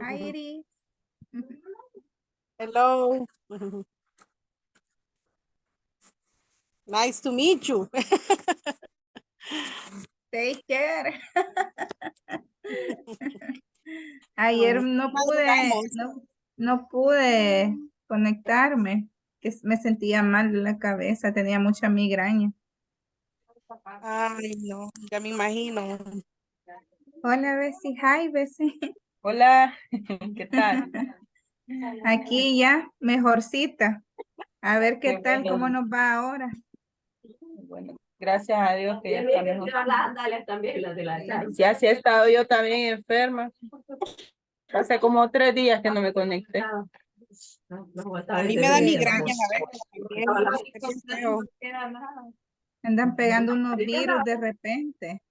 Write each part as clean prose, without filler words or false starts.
Hi, Iris. Hello. Nice to meet you. Take care. Ayer Madrugamos. no pude conectarme, que me sentía mal de la cabeza, tenía mucha migraña. Ay, no, ya me imagino. Hola, Bessie. Hi, Bessie. Hola, ¿qué tal? Aquí ya, mejorcita. A ver qué Qué tal, bueno. cómo nos va ahora. Bueno, gracias a Dios que ya está mejor. Ya sí he estado yo también enferma. Hace como 3 días que no me conecté. A mí me da migrañas a veces también. Pero feo. Andan pegando unos virus de repente.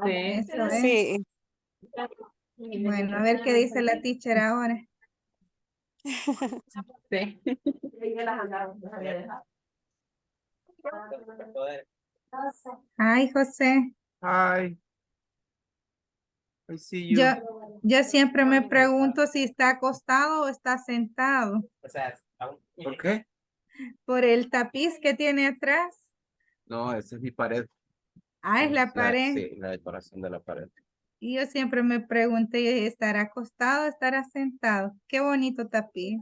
Sí. Eso es. Sí. Bueno, a ver qué dice la teacher ahora. Sí. Ay, José. Hi. I see you. Yo siempre me pregunto si está acostado o está sentado. ¿Por qué? Por el tapiz que tiene atrás. No, esa es mi pared. Ah, es la pared. Sí, la decoración de la pared. Y yo siempre me pregunté, ¿estará acostado o estará sentado? Qué bonito tapiz.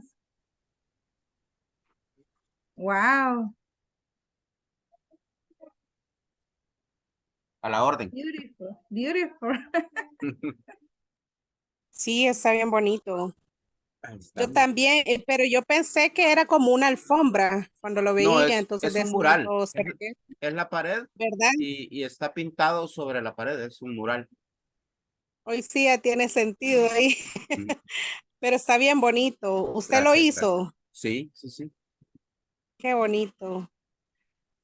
Wow. A la orden. Beautiful. Beautiful. Sí, está bien bonito. Ahí Yo estamos. también, pero yo pensé que era como una alfombra cuando lo No, veía, entonces es un mural. ¿verdad? Es la pared y está pintado sobre la pared. Es un mural. Hoy sí ya tiene sentido ahí, Mm, pero está bien bonito. ¿Usted lo gracias, hizo? gracias. Sí, sí, sí. Qué bonito.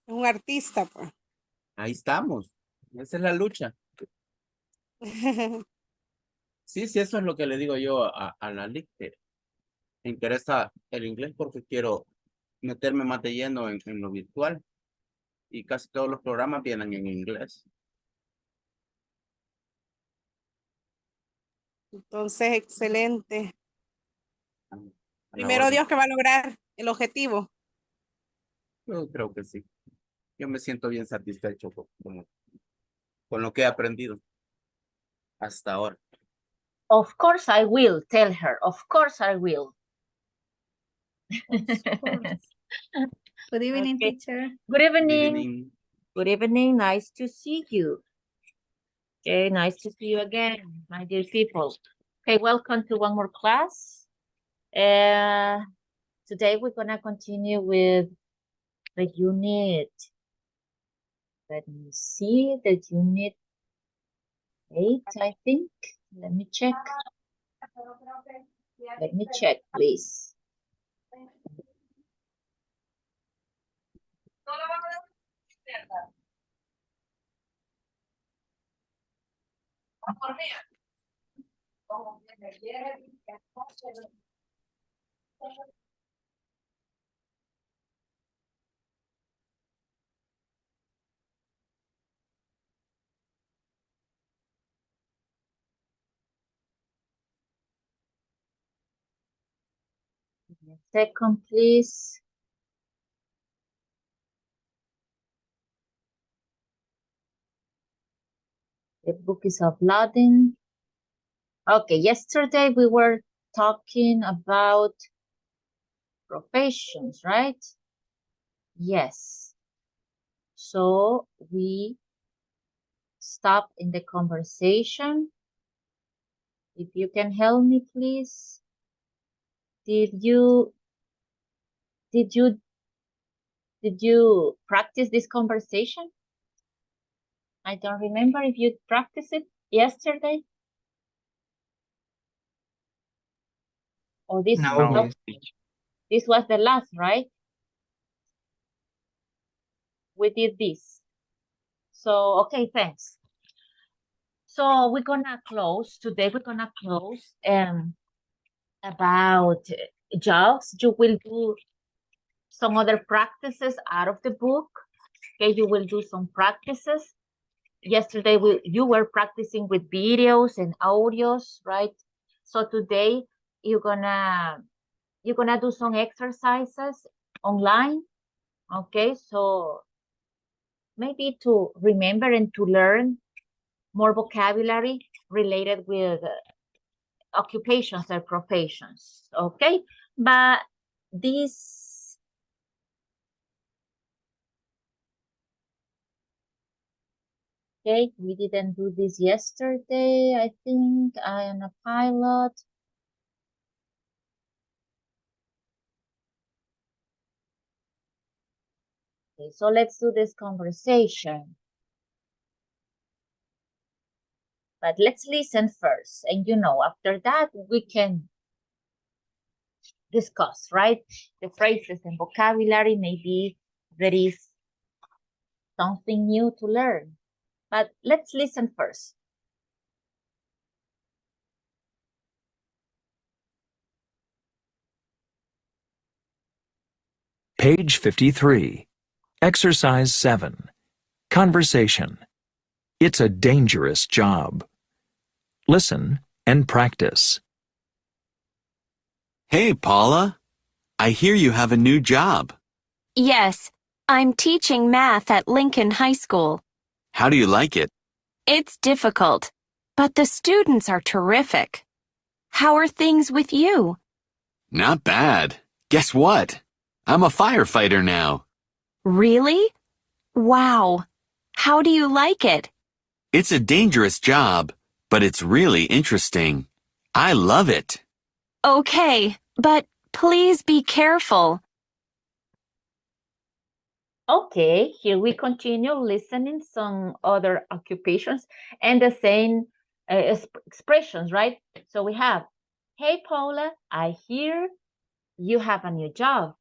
Es un artista, pues. Ahí estamos. Esa es la lucha. Sí, sí, eso es lo que le digo yo a la LIC, que me interesa el inglés porque quiero meterme más de lleno en lo virtual y casi todos los programas vienen en inglés. Entonces, excelente. A la Primero orden. Dios que va a lograr el objetivo. Yo creo que sí. Yo me siento bien satisfecho con lo que he aprendido hasta ahora. Of course I will, tell her. Of course I will. Good evening, Okay. teacher. Good evening. Good evening. Good evening. Nice to see you. Okay, nice to see you again, my dear people. Okay, welcome to one more class. Today we're gonna continue with the unit. Let me see, the unit 8, I think. Let me check. Let me check, please. Second, please. The book is uploading. Okay, yesterday we were talking about professions, right? Yes. So we stop in the conversation. If you can help me, please. Did you practice this conversation? I don't remember if you practiced it yesterday. Or this No. this was the last, right? We did this. So okay, thanks. So we're gonna close today. We're gonna close about jobs. You will do some other practices out of the book. Okay, you will do some practices. Yesterday you were practicing with videos and audios, right? So today you're gonna do some exercises online. Okay, so maybe to remember and to learn more vocabulary related with occupations or professions. Okay, but this okay, we didn't do this yesterday. I think I am a pilot. Okay, so let's do this conversation. But let's listen first. And after that, we can discuss, right? The phrases and vocabulary. Maybe there is something new to learn. But let's listen first. Page 53. Exercise 7. Conversation. It's a dangerous job. Listen and practice. Hey, Paula. I hear you have a new job. Yes, I'm teaching math at Lincoln High School. How do you like it? It's difficult, but the students are terrific. How are things with you? Not bad. Guess what? I'm a firefighter now. Really? Wow. How do you like it? It's a dangerous job, but it's really interesting. I love it. Okay, but please be careful. Okay, here we continue listening some other occupations and the same expressions, right? So we have, hey, Paula, I hear you have a new job.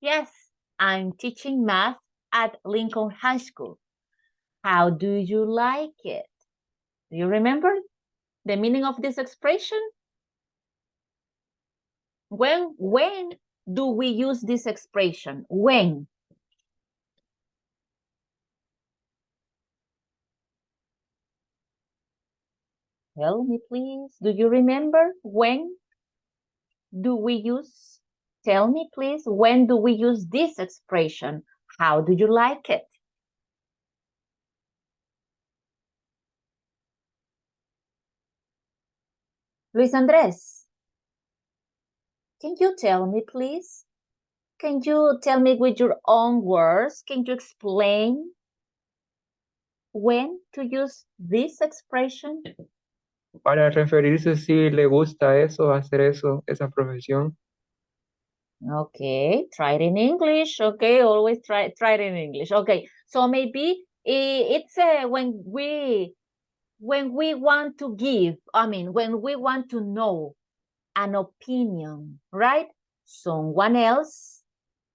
Yes, I'm teaching math at Lincoln High School. How do you like it? Do you remember the meaning of this expression? When do we use this expression? When? Tell me, please. Do you remember when do we use? Tell me, please. When do we use this expression? How do you like it? Luis Andres, can you tell me, please? Can you tell me with your own words? Can you explain when to use this expression? Para referirse si le gusta eso, hacer eso, esa profesión. Okay, try it in English. Okay, always try it in English. Okay, so maybe it's when we want to give, when we want to know an opinion, right? Someone else's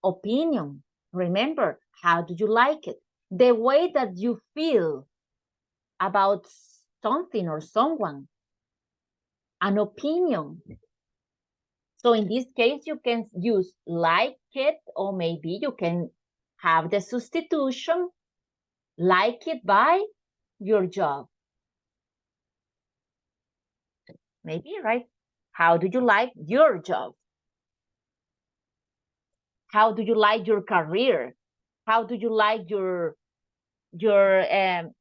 opinion. Remember, how do you like it? The way that you feel about something or someone, an opinion. So in this case, you can use like it, or maybe you can have the substitution, like it by your job. Maybe, right? How do you like your job? How do you like your career? How do you like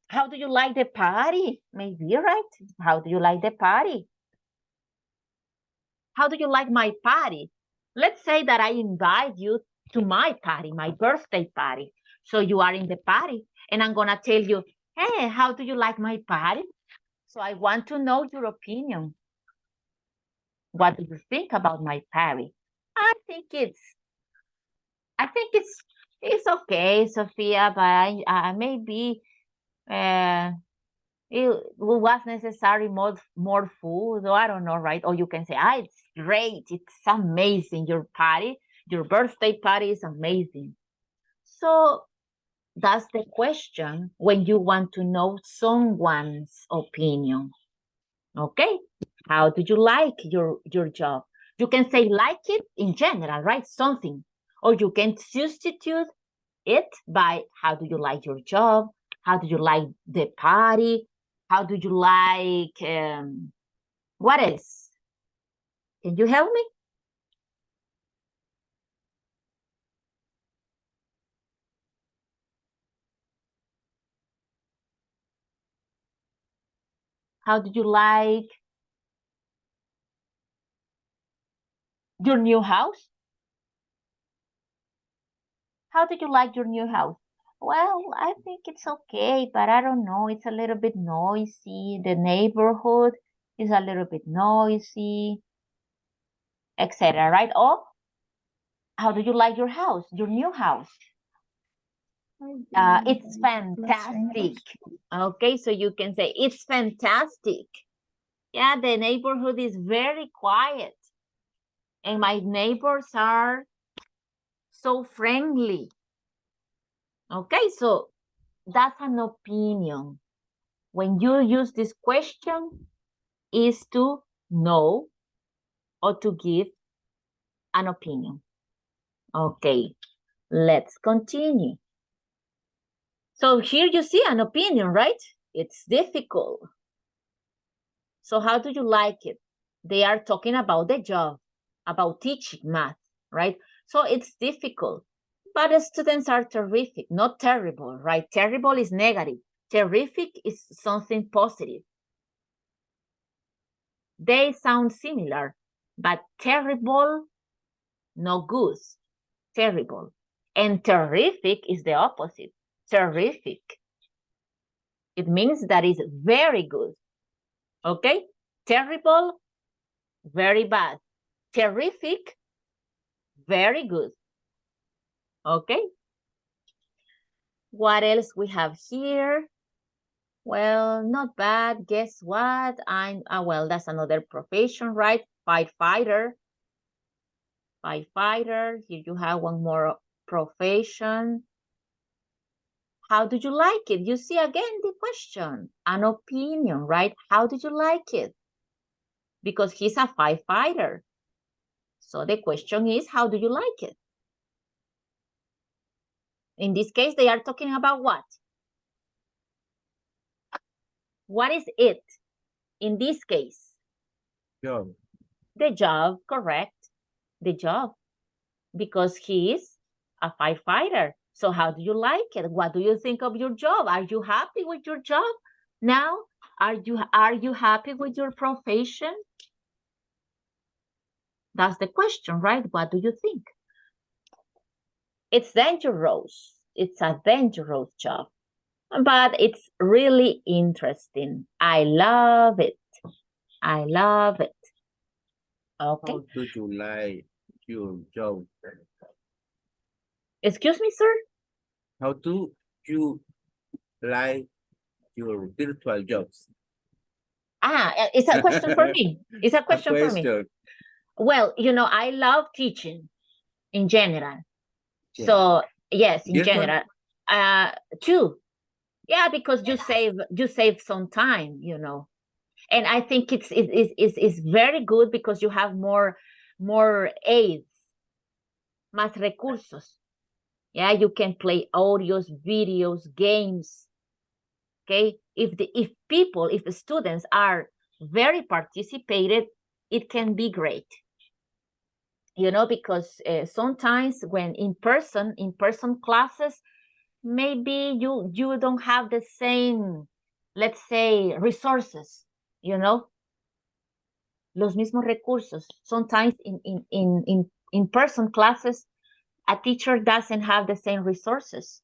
how do you like the party? Maybe, right? How do you like the party? How do you like my party? Let's say that I invite you to my party, my birthday party. So you are in the party and I'm gonna tell you, hey, how do you like my party? So I want to know your opinion. What do you think about my party? I think it's okay, Sofia, but maybe it was necessary more food, or I don't know, right? Or you can say, it's great, it's amazing, your party, your birthday party is amazing. So that's the question when you want to know someone's opinion. Okay, how do you like your job? You can say like it in general, right? Something. Or you can substitute it by how do you like your job? How do you like the party? How do you like, what else? Can you help me? How did you like your new house? How did you like your new house? Well, I think it's okay, but I don't know. It's a little bit noisy. The neighborhood is a little bit noisy, etc. Right? Or how do you like your house, your new house? It's fantastic. Okay, so you can say it's fantastic. Yeah, the neighborhood is very quiet. And my neighbors are so friendly. Okay, so that's an opinion. When you use this question, is to know or to give an opinion. Okay, let's continue. So here you see an opinion, right? It's difficult. So how do you like it? They are talking about the job, about teaching math, right? So it's difficult, but the students are terrific, not terrible, right? Terrible is negative. Terrific is something positive. They sound similar, but terrible, no good, terrible. And terrific is the opposite, terrific. It means that is very good, okay? Terrible, very bad. Terrific, very good. Okay. What else we have here? Well, not bad. Guess what? Well, that's another profession, right? Firefighter. Firefighter. Here you have one more profession. How do you like it? You see again the question, an opinion, right? How did you like it? Because he's a firefighter. So the question is, how do you like it? In this case, they are talking about what? What is it in this case? Job. The job, correct. The job. Because he is a firefighter. So how do you like it? What do you think of your job? Are you happy with your job now? Are you happy with your profession? That's the question, right? What do you think? It's dangerous. It's a dangerous job, but it's really interesting. I love it. I love it. Okay. How do you like your job? Excuse me, sir? How do you like your virtual jobs? It's a question for me. It's a question for me. Well, I love teaching in general. Yeah. So yes, in Virtual? general. Too. Yeah, because you save some time, And I think it's very good because you have more aids, más recursos. Yeah, you can play audios, videos, games. Okay, if the students are very participated, it can be great. Because sometimes when in person classes, maybe you don't have the same, let's say, resources, los mismos recursos. Sometimes in person classes, a teacher doesn't have the same resources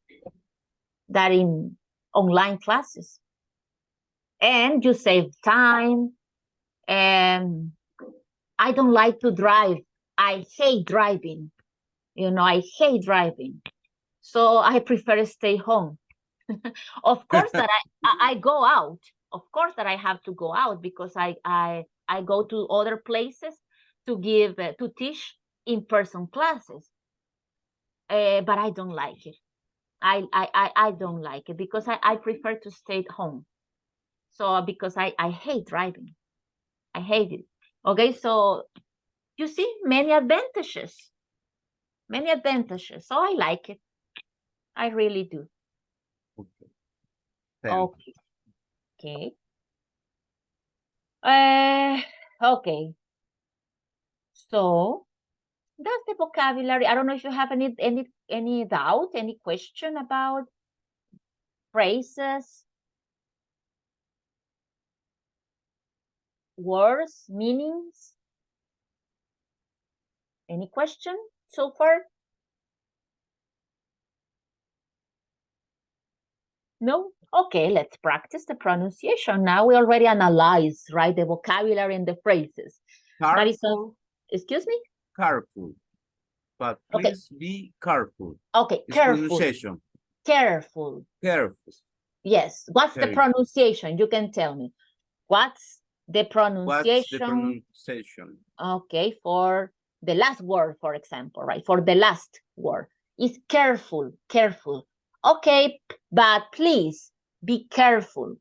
that in online classes. And you save time. And I don't like to drive. I hate driving. I hate driving. So I prefer to stay home. Of course that I go out. Of course that I have to go out because I go to other places to teach in-person classes. But I don't like it. I don't like it because I prefer to stay at home. So because I hate driving. I hate it. Okay, so you see many advantages. Many advantages. So I like it. I really do. Okay. Okay. Okay. So that's the vocabulary. I don't know if you have any doubt, any question about phrases, words, meanings. Any question so far? No? Okay, let's practice the pronunciation. Now we already analyzed, right, the vocabulary and the phrases. That is Careful, excuse me? careful. But Okay. please be careful. Okay, It's careful. pronunciation. Careful. Careful. Yes. What's the Careful. pronunciation? You can tell me. What's the pronunciation? What's the pronunciation? Okay, for the last word, for example, right? For the last word. It's careful, careful. Okay, but please be careful.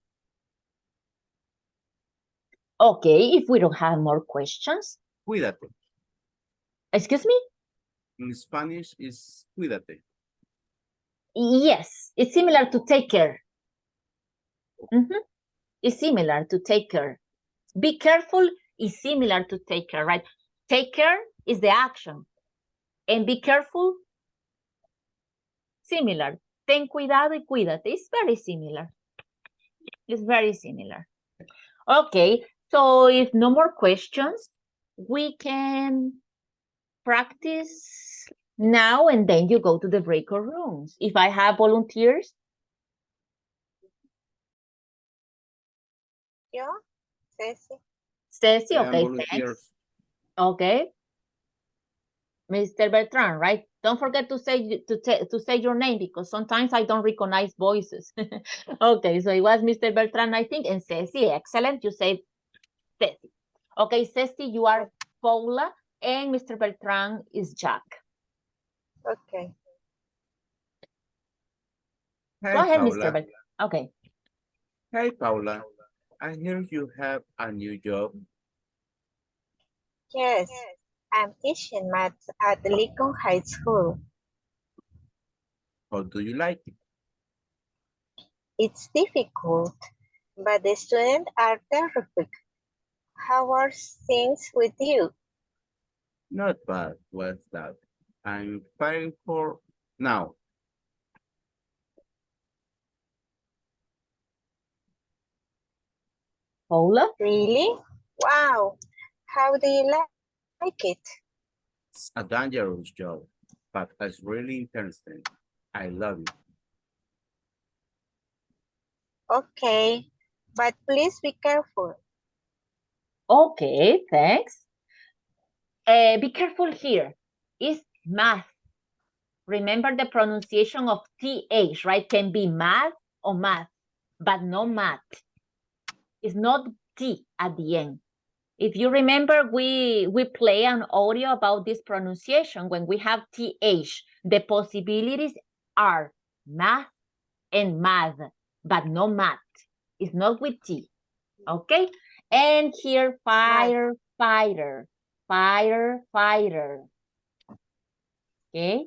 Okay, if we don't have more questions. Cuídate. Excuse me? In Spanish is cuídate. Yes, it's similar to take care. It's similar to take care. Be careful is similar to take care, right? Take care is the action. And be careful, similar. Ten cuidado y cuídate. It's very similar. It's very similar. Okay, so if no more questions, we can practice now and then you go to the breakout rooms. If I have volunteers. Yo, Ceci. Ceci, I am okay, volunteers. thanks. Okay. Mr. Bertrand, right? Don't forget to say your name because sometimes I don't recognize voices. Okay, so it was Mr. Bertrand, I think, and Ceci, excellent. You said Ceci. Okay, Ceci, you are Paula, and Mr. Bertrand is Jack. Okay. Hey, Go ahead, Paula. Mr. Bertrand. Okay. Hey, Paula. I hear you have a new job. Yes, I'm teaching math at Lincoln High School. How do you like it? It's difficult, but the students are terrific. How are things with you? Not bad. What's that? I'm firing for now. Paula? Really? Wow. How do you like it? It's a dangerous job, but it's really interesting. I love it. Okay, but please be careful. Okay, thanks. Be careful here. It's math. Remember the pronunciation of TH, right? Can be math or math, but no math. It's not T at the end. If you remember, we play an audio about this pronunciation. When we have TH, the possibilities are math and math, but no math. It's not with T, okay? And here, firefighter, firefighter, okay?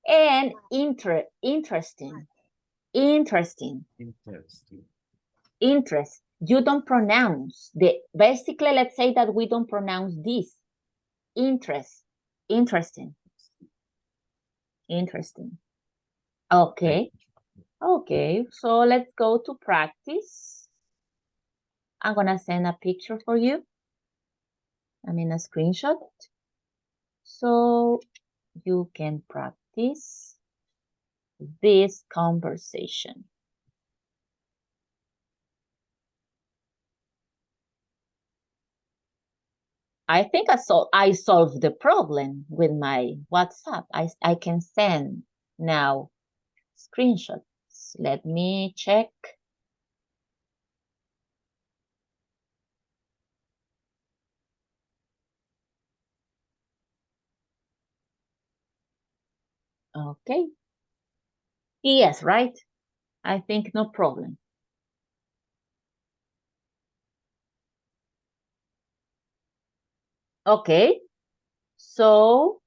And interesting. Interest. You don't pronounce basically, let's say that we don't pronounce this. Interest. Interesting. Okay. Okay, so let's go to practice. I'm gonna send a picture for you. I mean a screenshot. So you can practice this conversation. I think I solved the problem with my WhatsApp. I can send now screenshots. Let me check. Okay. Yes, right? I think no problem. Okay. So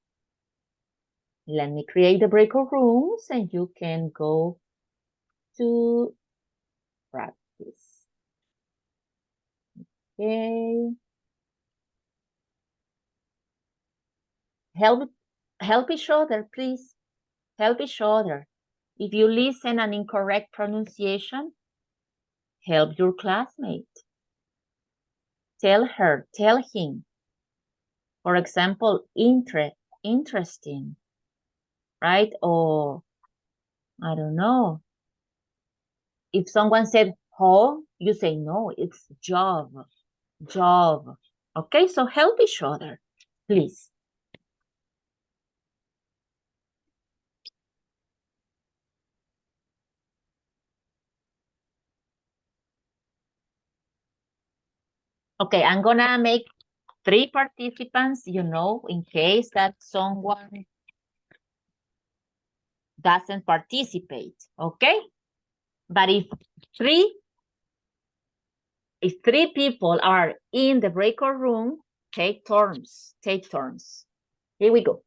let me create the breakout rooms and you can go to practice. Okay. help each other, please. Help each other. If you listen an incorrect pronunciation, help your classmate. Tell her, tell him. For example, interesting, right? Or, I don't know. If someone said, oh, you say, no, it's job. Okay, so help each other, please. Okay, I'm gonna make 3 participants, in case that someone doesn't participate, okay? But if three people are in the breakout room, take turns. Here we go.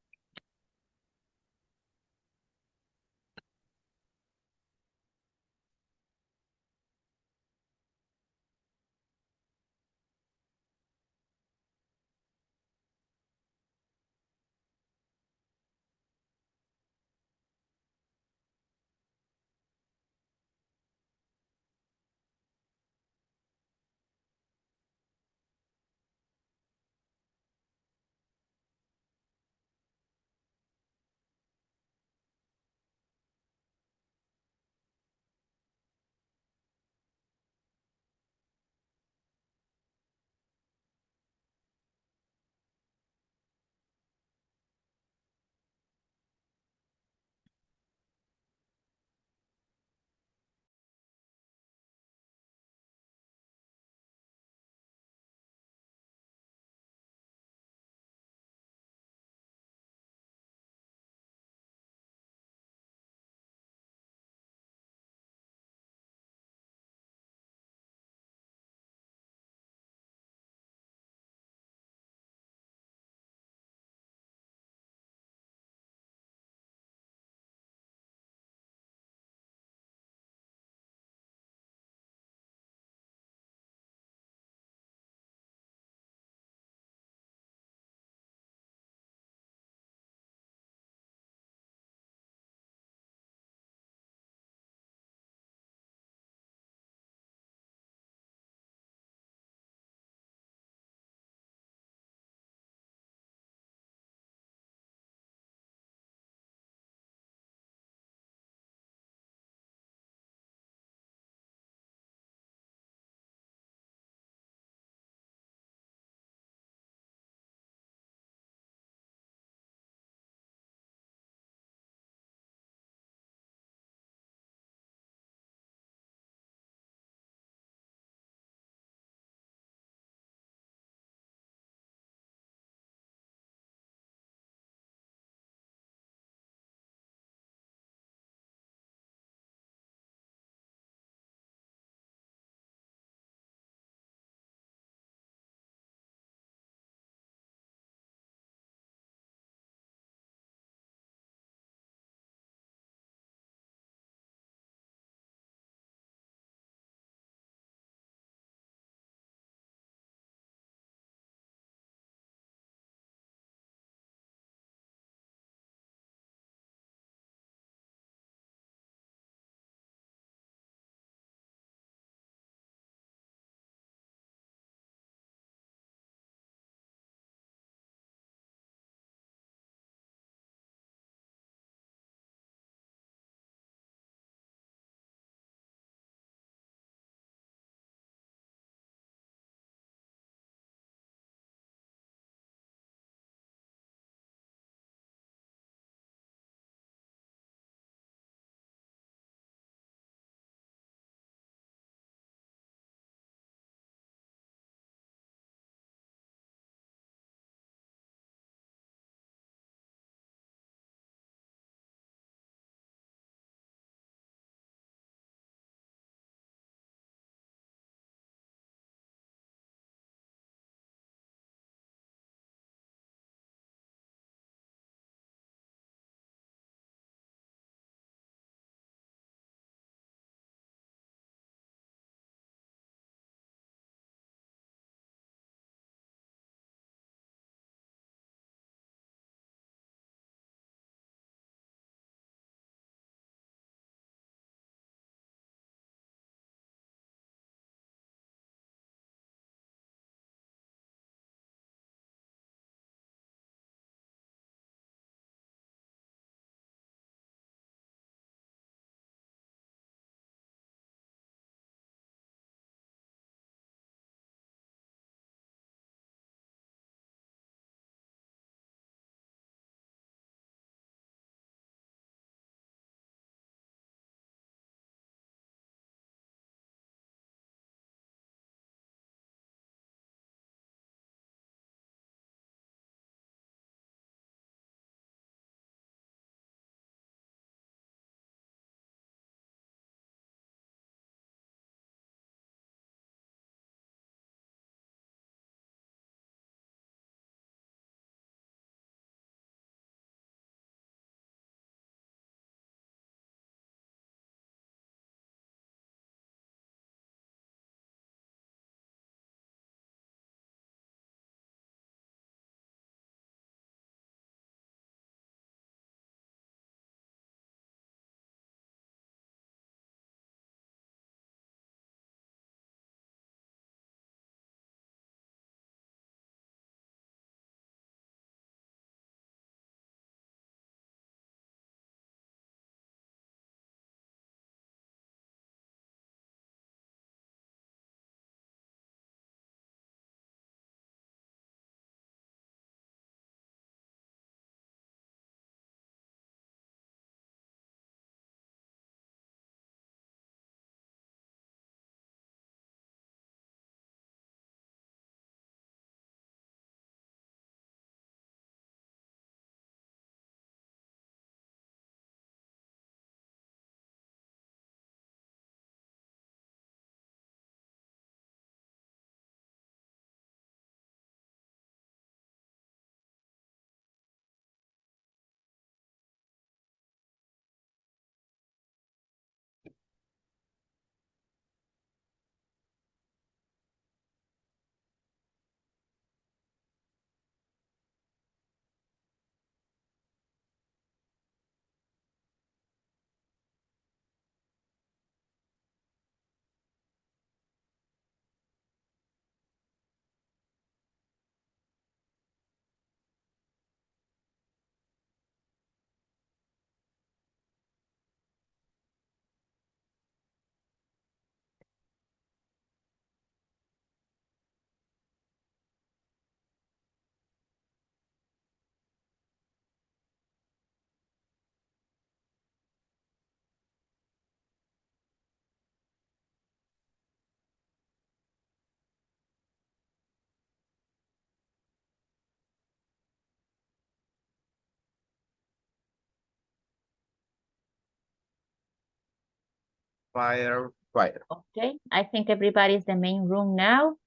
firefighter. Okay, I think everybody is the main room now.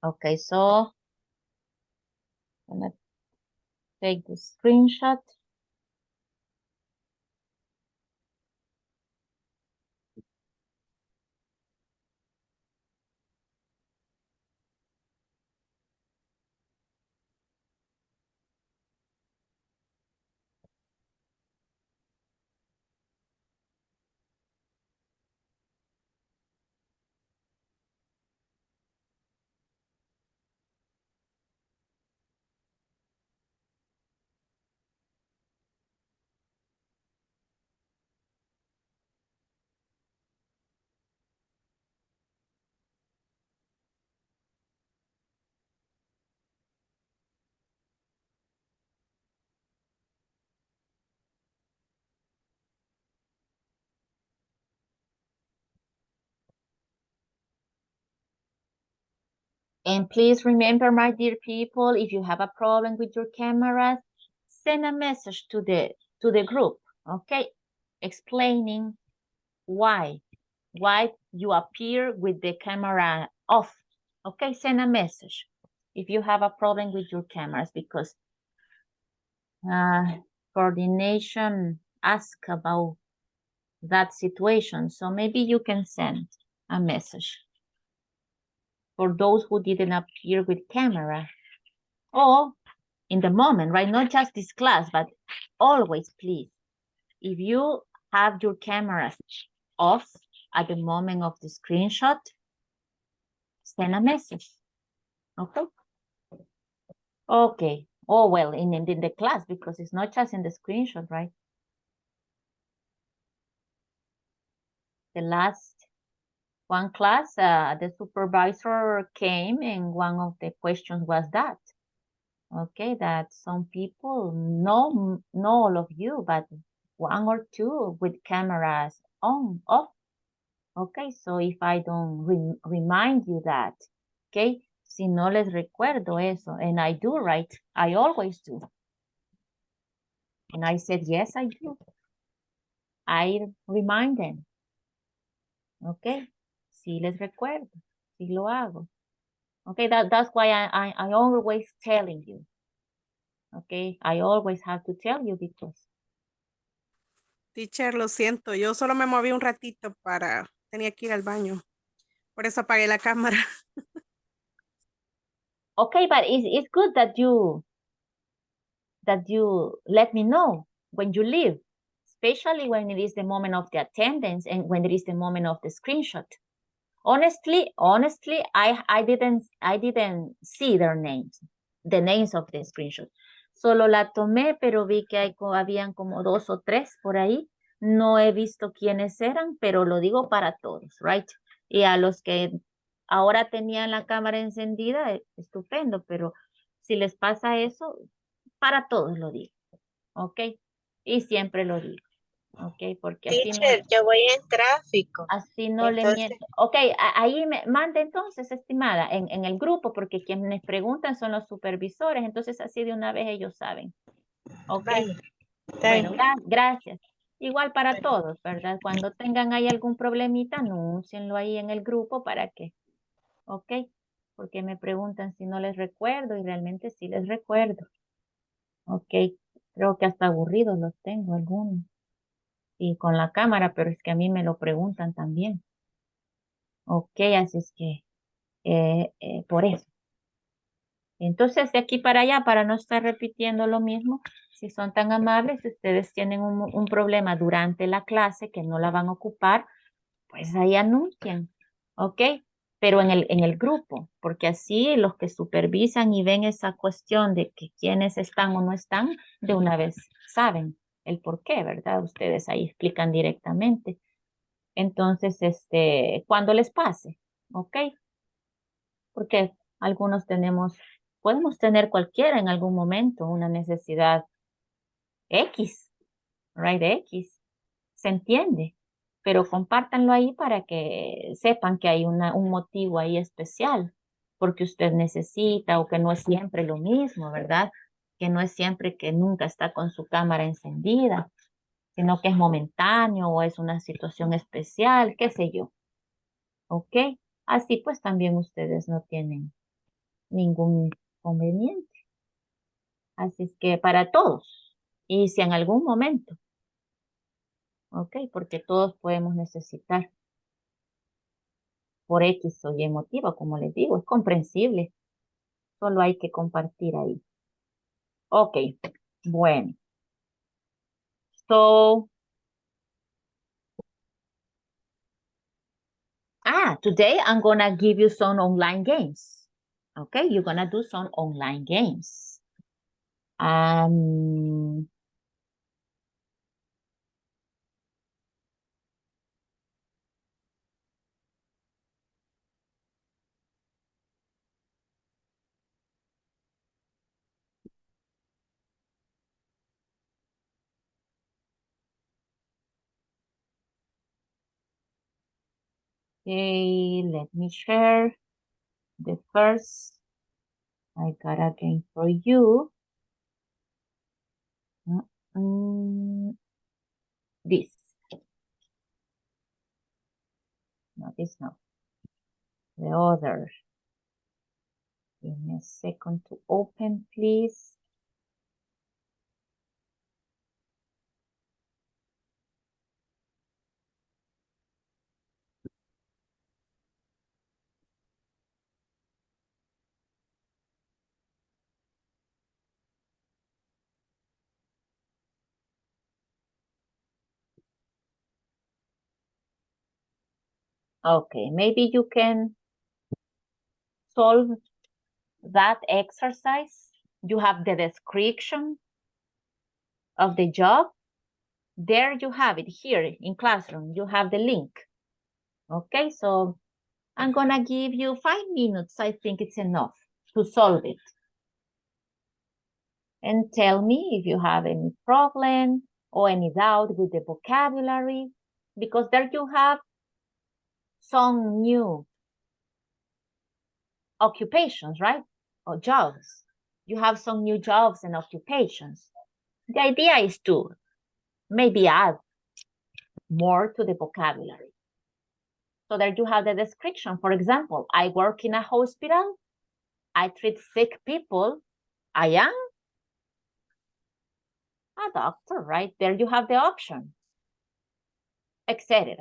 Okay, so I'm gonna take the screenshot. And please remember, my dear people, if you have a problem with your cameras, send a message to the group, okay? Explaining why you appear with the camera off, okay? Send a message if you have a problem with your cameras, because coordination ask about that situation. So maybe you can send a message for those who didn't appear with camera, or in the moment, right? Not just this class, but always, please. If you have your cameras off at the moment of the screenshot, send a message, okay? Okay. Oh, well, in the class, because it's not just in the screenshot, right? The last one class, the supervisor came and one of the questions was that. Okay, that some people, not all of you, but one or two with cameras on, off. Okay, so if I don't remind you that, okay, si no les recuerdo eso, and I do, right? I always do. And I said, yes, I do. I remind them. Okay, si les recuerdo, si lo hago. Okay, that's why I always telling you. Okay, I always have to tell you because. Teacher, lo siento, yo solo me moví un ratito tenía que ir al baño. Por eso apagué la cámara. Okay, but it's good that you let me know when you leave, especially when it is the moment of the attendance and when it is the moment of the screenshot. Honestly, I didn't see their names, the names of the screenshot. Solo la tomé, pero vi que habían como 2 o 3 por ahí. No he visto quiénes eran, pero lo digo para todos, right? Y a los que ahora tenían la cámara encendida, estupendo, pero si les pasa eso, para todos lo digo, ¿ok? Y siempre lo digo, ¿ok? Porque así Teacher, yo voy en tráfico. así no le Entonces, miento. Ok, ahí me mande entonces, estimada, en el grupo, porque quienes preguntan son los supervisores, entonces así de una vez ellos saben. Ok, vale, está bueno, bien. gracias. Igual para todos, ¿verdad? Cuando tengan ahí algún problemita, anúncienlo ahí en el grupo para que, ok, porque me preguntan si no les recuerdo y realmente sí les recuerdo. Ok, creo que hasta aburridos los tengo algunos. Y con la cámara, pero es que a mí me lo preguntan también. Ok, así es que por eso. Entonces, de aquí para allá, para no estar repitiendo lo mismo, si son tan amables, si ustedes tienen un problema durante la clase que no la van a ocupar, pues ahí anuncian, ¿ok? Pero en el grupo, porque así los que supervisan y ven esa cuestión de que quiénes están o no están, de una vez saben el por qué, ¿verdad? Ustedes ahí explican directamente. Entonces, cuando les pase, ¿ok? Porque algunos podemos tener cualquiera en algún momento una necesidad X, right? X, se entiende, pero compártanlo ahí para que sepan que hay un motivo ahí especial, porque usted necesita o que no es siempre lo mismo, ¿verdad? Que no es siempre que nunca está con su cámara encendida. sino que es momentáneo o es una situación especial, qué sé yo. ¿Ok? Así pues también ustedes no tienen ningún inconveniente. Así es que para todos. Y si en algún momento, ¿ok? Porque todos podemos necesitar por X o Y motivo, como les digo, es comprensible. Solo hay que compartir ahí. Ok, bueno. So, today I'm gonna give you some online games. Okay, you're gonna do some online games. Okay, let me share the first. I got a game for you. This. No, this no. The other. Give me a second to open, please. Okay, maybe you can solve that exercise. You have the description of the job. There you have it here in classroom. You have the link. Okay, so I'm gonna give you 5 minutes. I think it's enough to solve it. And tell me if you have any problem or any doubt with the vocabulary, because there you have some new occupations, right? Or jobs. You have some new jobs and occupations. The idea is to maybe add more to the vocabulary. So there you have the description. For example, I work in a hospital. I treat sick people. I am a doctor, right? There you have the option, etc.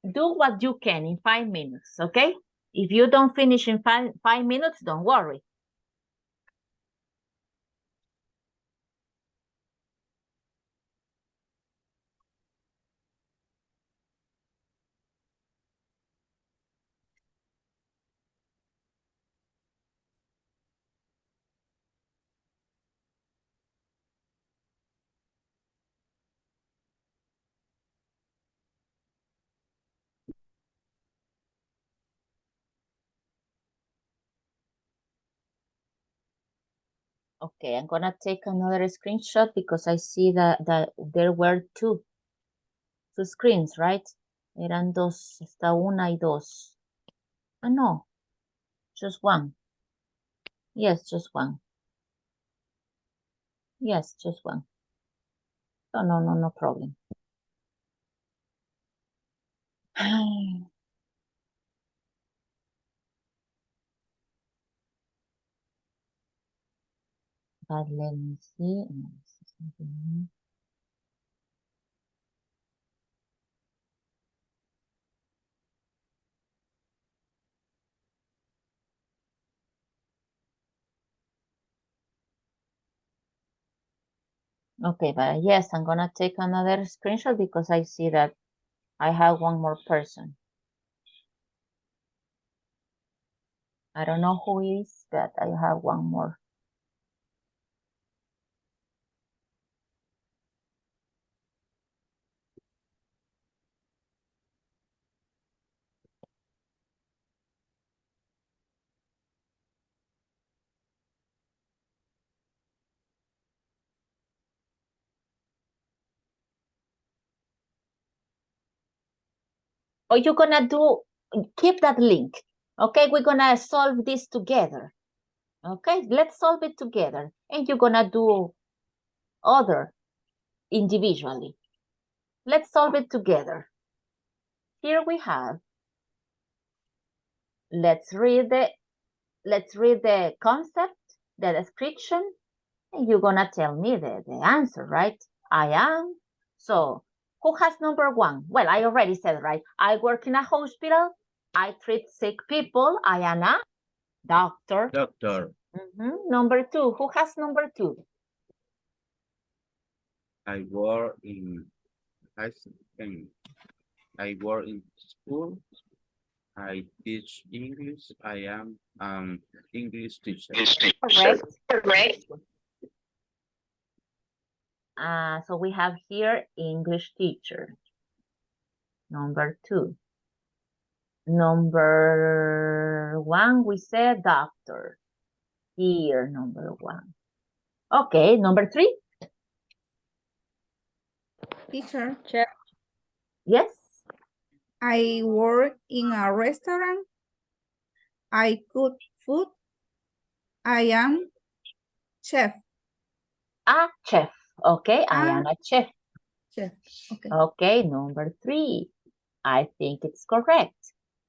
Do what you can in 5 minutes, okay? If you don't finish in 5 minutes, don't worry. Okay, I'm gonna take another screenshot because I see that there were two screens, right? Eran dos, está una y dos. Ah, no, just one. Yes, just one. Yes, just one. Oh, no problem. But let me see. Okay, but yes, I'm gonna take another screenshot because I see that I have one more person. I don't know who it is, but I have one more. Or you're gonna keep that link. Okay, we're gonna solve this together. Okay, let's solve it together. And you're gonna do other individually. Let's solve it together. Here we have, let's read the concept, the description, and you're gonna tell me the answer, right? I am. So who has number one? Well, I already said, right? I work in a hospital. I treat sick people. I am a doctor. Doctor. Number two, who has number two? I work in high school. I work in school. I teach English. I am English teacher. Correct. So we have here English teacher. Number two. Number one, we said doctor. Here, number one. Okay, number three. Teacher, Yes. I work in a restaurant. I cook food. I am chef. A chef. Okay, I am a chef. Chef. Okay. Okay, number three. I think it's correct.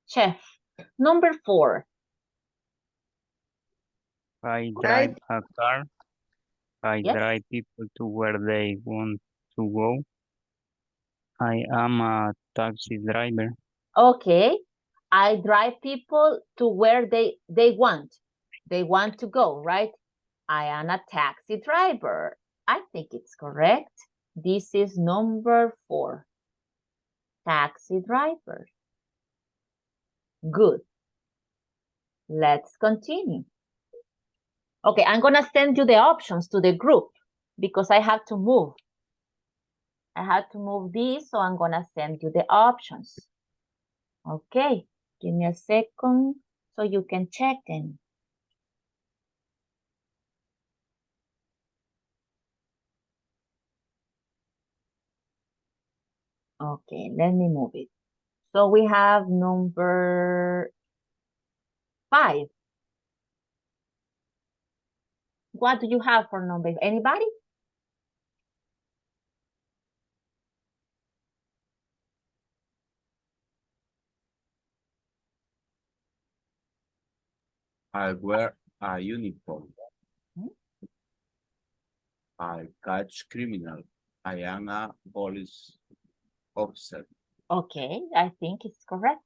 Chef. Number four. I drive a car. I Yes. drive people to where they want to go. I am a taxi driver. Okay. I drive people to where they want. They want to go, right? I am a taxi driver. I think it's correct. This is number four. Taxi driver. Good. Let's continue. Okay, I'm gonna send you the options to the group because I have to move. I have to move this, so I'm gonna send you the options. Okay, give me a second so you can check them. Okay, let me move it. So we have number 5. What do you have for number? Anybody? I wear a uniform. I catch criminal. I am a police officer. Okay, I think it's correct.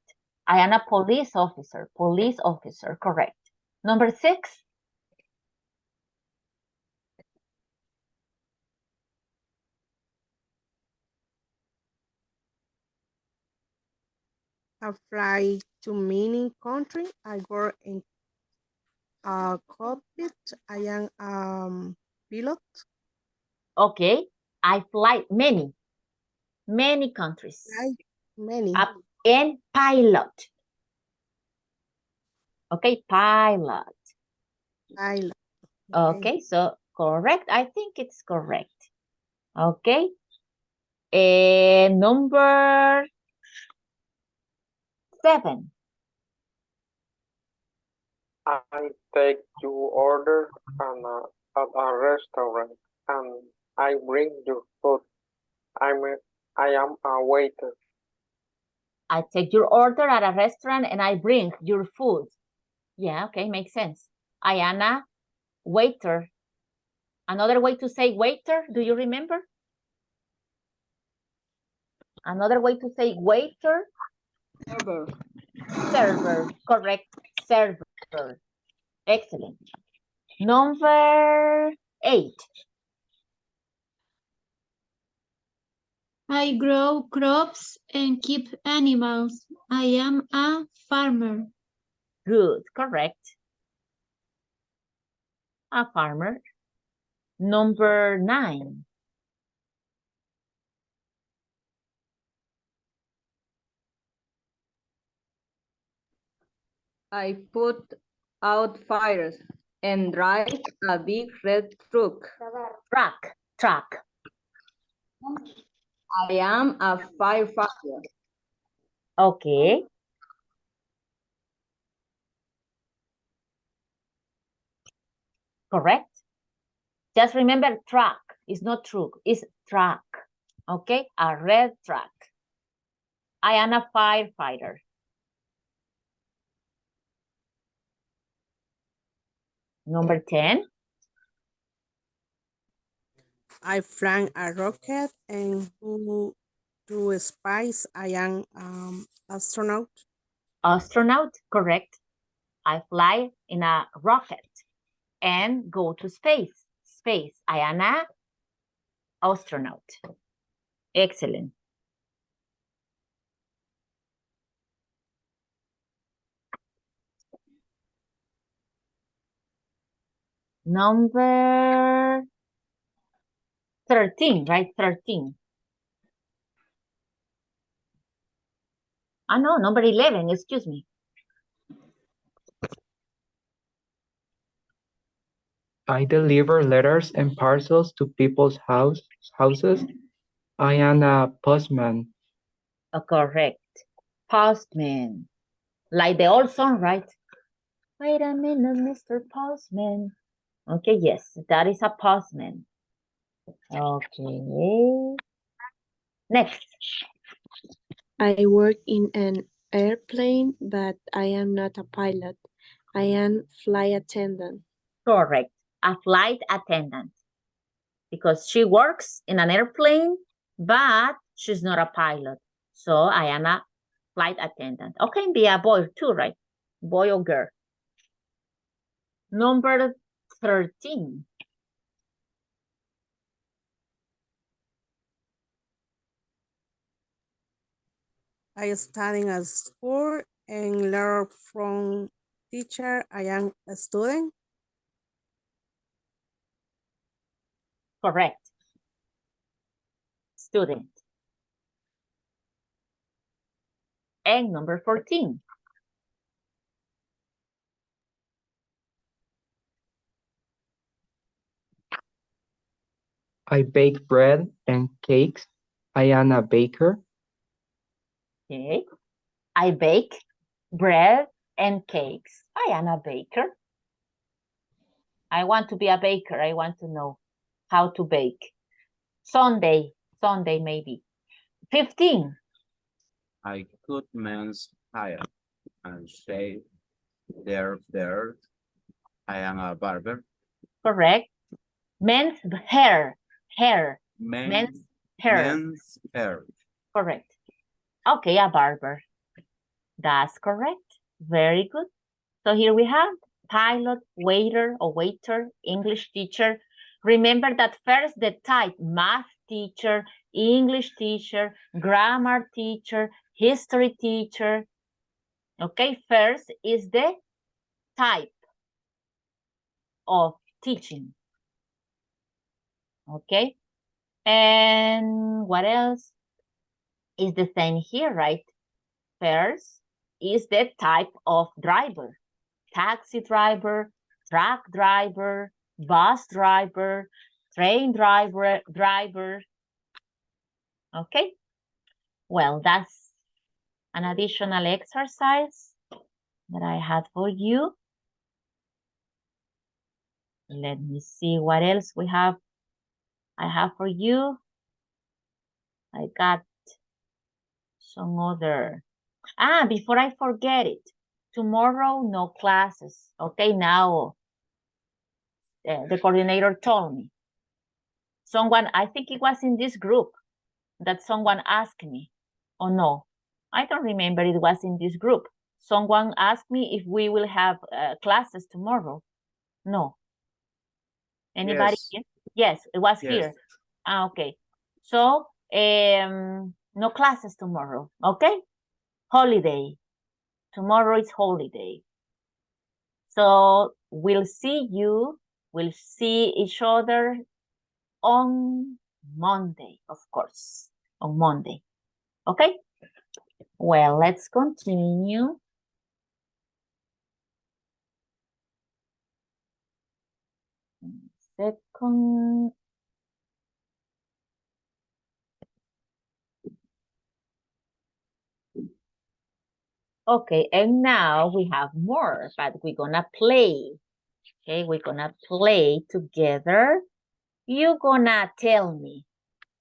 I am a police officer. Police officer, correct. Number 6. I fly to many countries. I work in a cockpit. I am pilot. Okay, I fly many countries. Many. And pilot. Okay, pilot. Pilot. Okay, so correct. I think it's correct. Okay. And number 7. I take your order at a restaurant and I bring your food. I am a waiter. I take your order at a restaurant and I bring your food. Yeah, okay, makes sense. I am a waiter. Another way to say waiter, do you remember? Another way to say waiter? Server. Server, correct, server. Excellent. Number 8. I grow crops and keep animals. I am a farmer. Good, correct. A farmer. Number 9. I put out fires and drive a big red truck. Truck. I am a firefighter. Okay. Correct. Just remember truck. It's not truck, it's truck. Okay, a red truck. I am a firefighter. Number 10. I fly a rocket and through space. I am astronaut. Astronaut, correct. I fly in a rocket and go to space. Space. I am a astronaut. Excellent. Number 13, right? 13. Ah, no, number 11, excuse me. I deliver letters and parcels to people's houses. I am a postman. Correct. Postman. Like the old song, right? Wait a minute, Mr. Postman. Okay, yes, that is a postman. Okay. Next. I work in an airplane, but I am not a pilot. I am flight attendant. Correct. A flight attendant. Because she works in an airplane, but she's not a pilot. So I am a flight attendant. Okay, be a boy too, right? Boy or girl. Number 13. I study at school and learn from teacher. I am a student. Correct. Student. And number 14. I bake bread and cakes. I am a baker. Okay. I bake bread and cakes. I am a baker. I want to be a baker. I want to know how to bake. Sunday maybe. 15. I cut men's hair and shave their beard. I am a barber. Correct. Men's hair. Men's Men's hair. Men's hair. Correct. Okay, a barber. That's correct. Very good. So here we have pilot, waiter or waiter, English teacher. Remember that first the type, math teacher, English teacher, grammar teacher, history teacher. Okay, first is the type of teaching. Okay, and what else? Is the same here, right? First is the type of driver. Taxi driver, truck driver, bus driver, train driver. Okay, well, that's an additional exercise that I had for you. Let me see what else I have for you. I got some other. Before I forget it, tomorrow, no classes. Okay, now the coordinator told me. Someone, I think it was in this group that someone asked me. Oh no, I don't remember it was in this group. Someone asked me if we will have classes tomorrow. No. Anybody? Yes. Yes, it was Yes. here. Okay. So, no classes tomorrow, okay? Holiday. Tomorrow is holiday. So, we'll see each other on Monday, of course, on Monday. Okay? Well, let's continue. Second. Okay, and now we have more, but we're gonna play. Okay, we're gonna play together. You're gonna tell me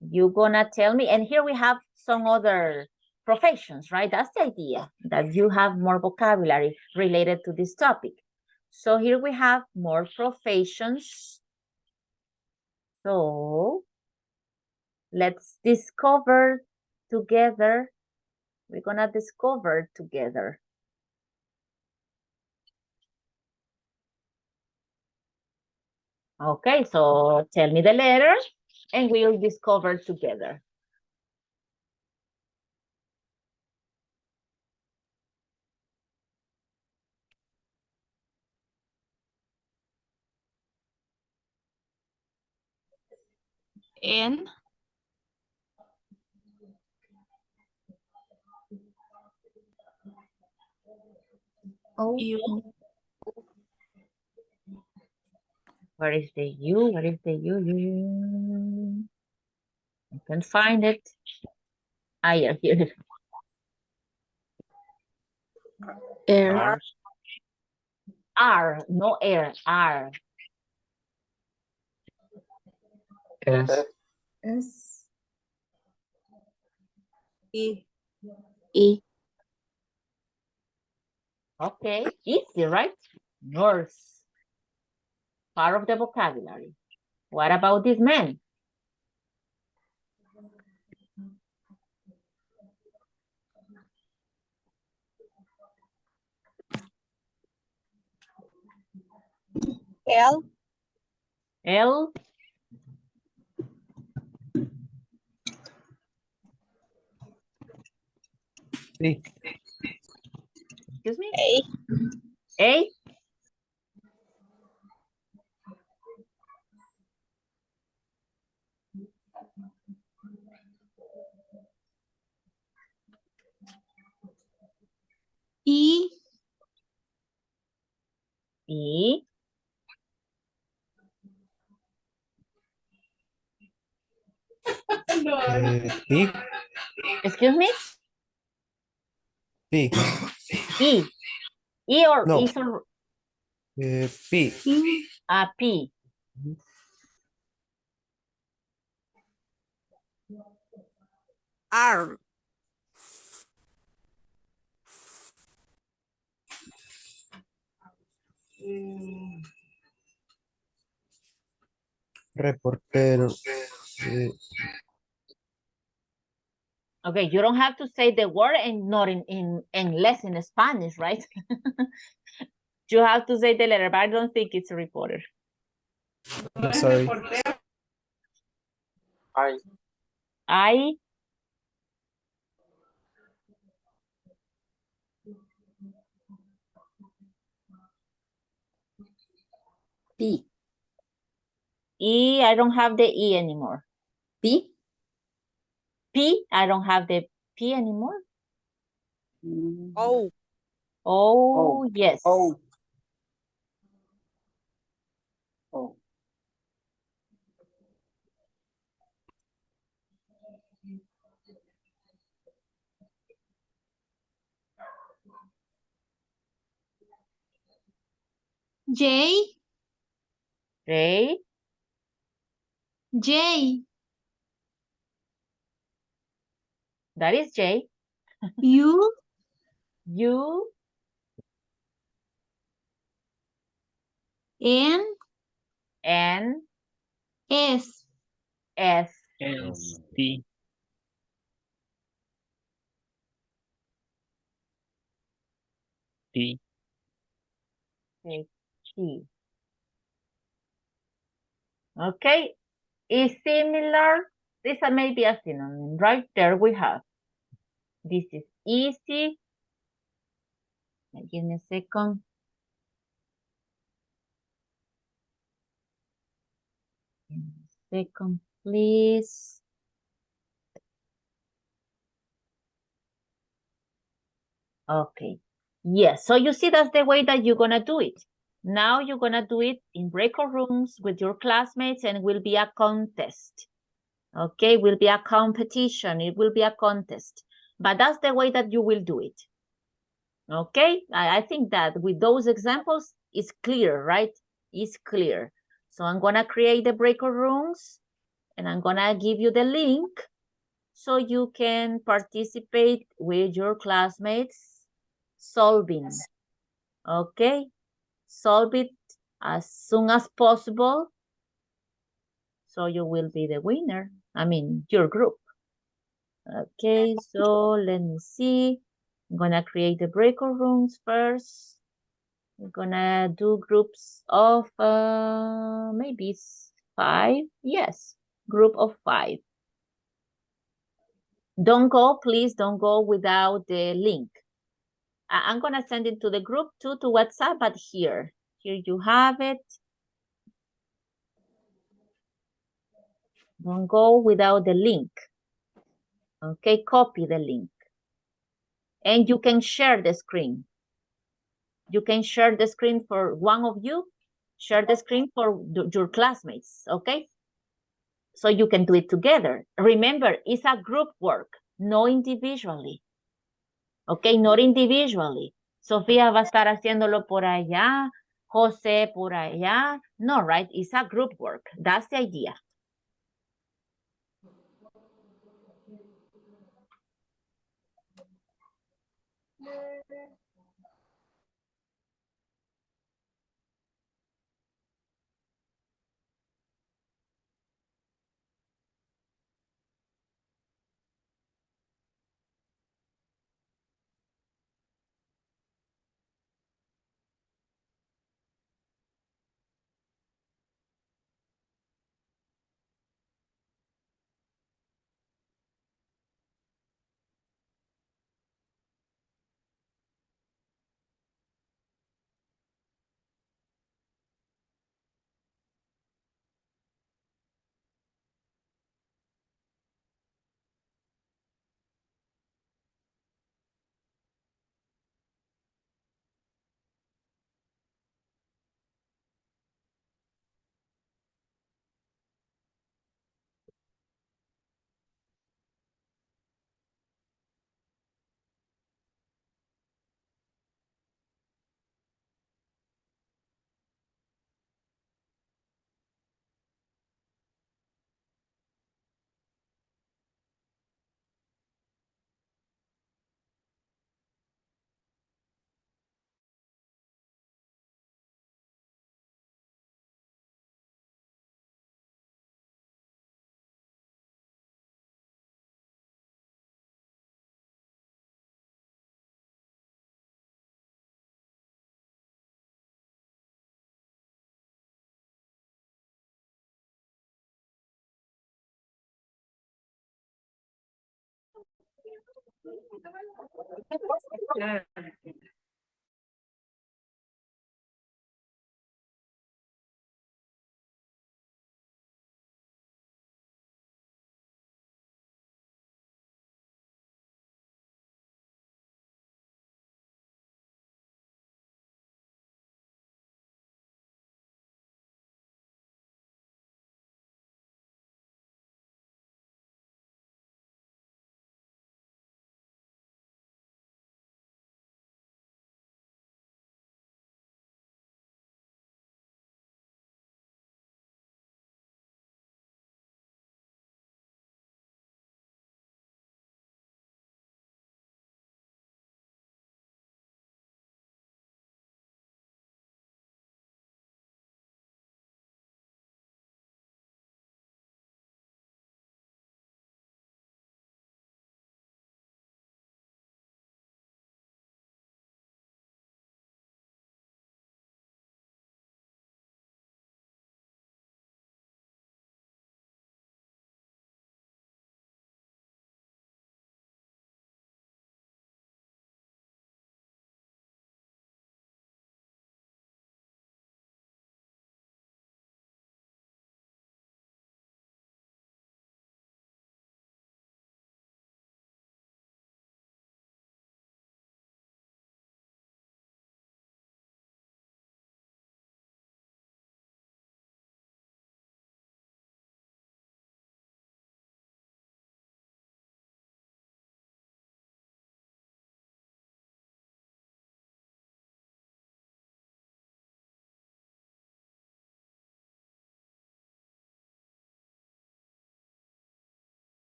You're gonna tell me, and here we have some other professions, right? That's the idea, that you have more vocabulary related to this topic. So here we have more professions. So let's discover together. We're gonna discover together. Okay, so tell me the letters and we'll discover together. N. U. Where is the U? Where is the U? I can't find it. Ah, yeah, here it is. Air. R, no air, R. S. S. E. E. Okay, easy, right? Nurse. Part of the vocabulary. What about this man? L. L. C. Excuse me? A. A. E. E. P. Excuse me? P. E. E or No. is or P. P. R. Reportero. Okay, you don't have to say the word and not in less in Spanish, right? You have to say the letter, but I don't think it's a reporter. No, sorry. I. P. E, I don't have the E anymore. P. P, I don't have the P anymore. O. Oh, yes. Oh. J. J. J. That is J. U. U. N. N. S. S. S. T. T. T. Okay, is similar. This may be a synonym. Right there we have. This is easy. Give me a second. Give me a second, please. Okay. Yes, so you see that's the way that you're gonna do it. Now you're gonna do it in breakout rooms with your classmates and it will be a contest. Okay, will be a competition, it will be a contest. But that's the way that you will do it. Okay, I think that with those examples, it's clear, right? It's clear. So I'm gonna create the breakout rooms And I'm gonna give you the link so you can participate with your classmates solving. Okay? Solve it as soon as possible so you will be the winner. I mean, your group. Okay, so let me see. I'm gonna create the breakout rooms first. We're gonna do groups of maybe 5. Yes, group of 5. Don't go, please don't go without the link. I'm gonna send it to the group too, to WhatsApp, but here you have it. Don't go without the link. Okay, copy the link. And you can share the screen. You can share the screen for one of you, share the screen for your classmates, okay? So you can do it together. Remember, it's a group work, no individually. Okay, not individually. Sofía va a estar haciéndolo por allá, José por allá. No, right? It's a group work. That's the idea.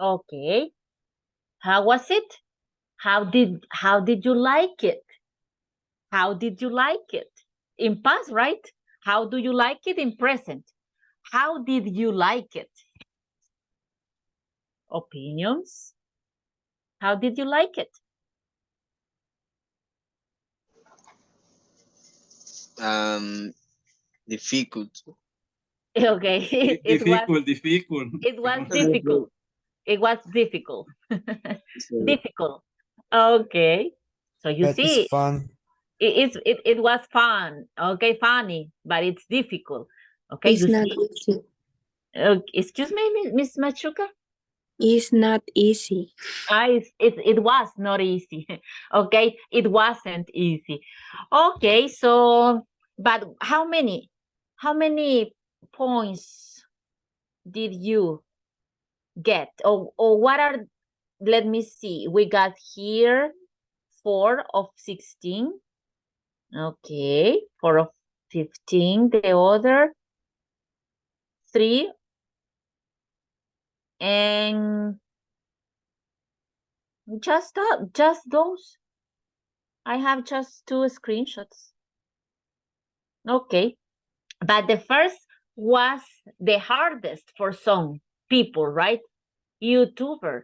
Okay. How was it? How did you like it? How did you like it? In past, right? How do you like it in present? How did you like it? Opinions? How did you like it? Difficult. Okay, it was Difficult. difficult. It was difficult. So, Difficult. Okay. So you But it's see, fun. it was fun. Okay, funny, but it's difficult. Okay, It's you not see. easy. Excuse me, Miss Machuca. It's not easy. It was not easy. Okay, it wasn't easy. Okay, so but how many points did you get? Or what are, let me see. We got here 4 of 16. Okay, 4 of 15. The other 3 and just those. I have just 2 screenshots. Okay, but the first was the hardest for some people, right? YouTuber.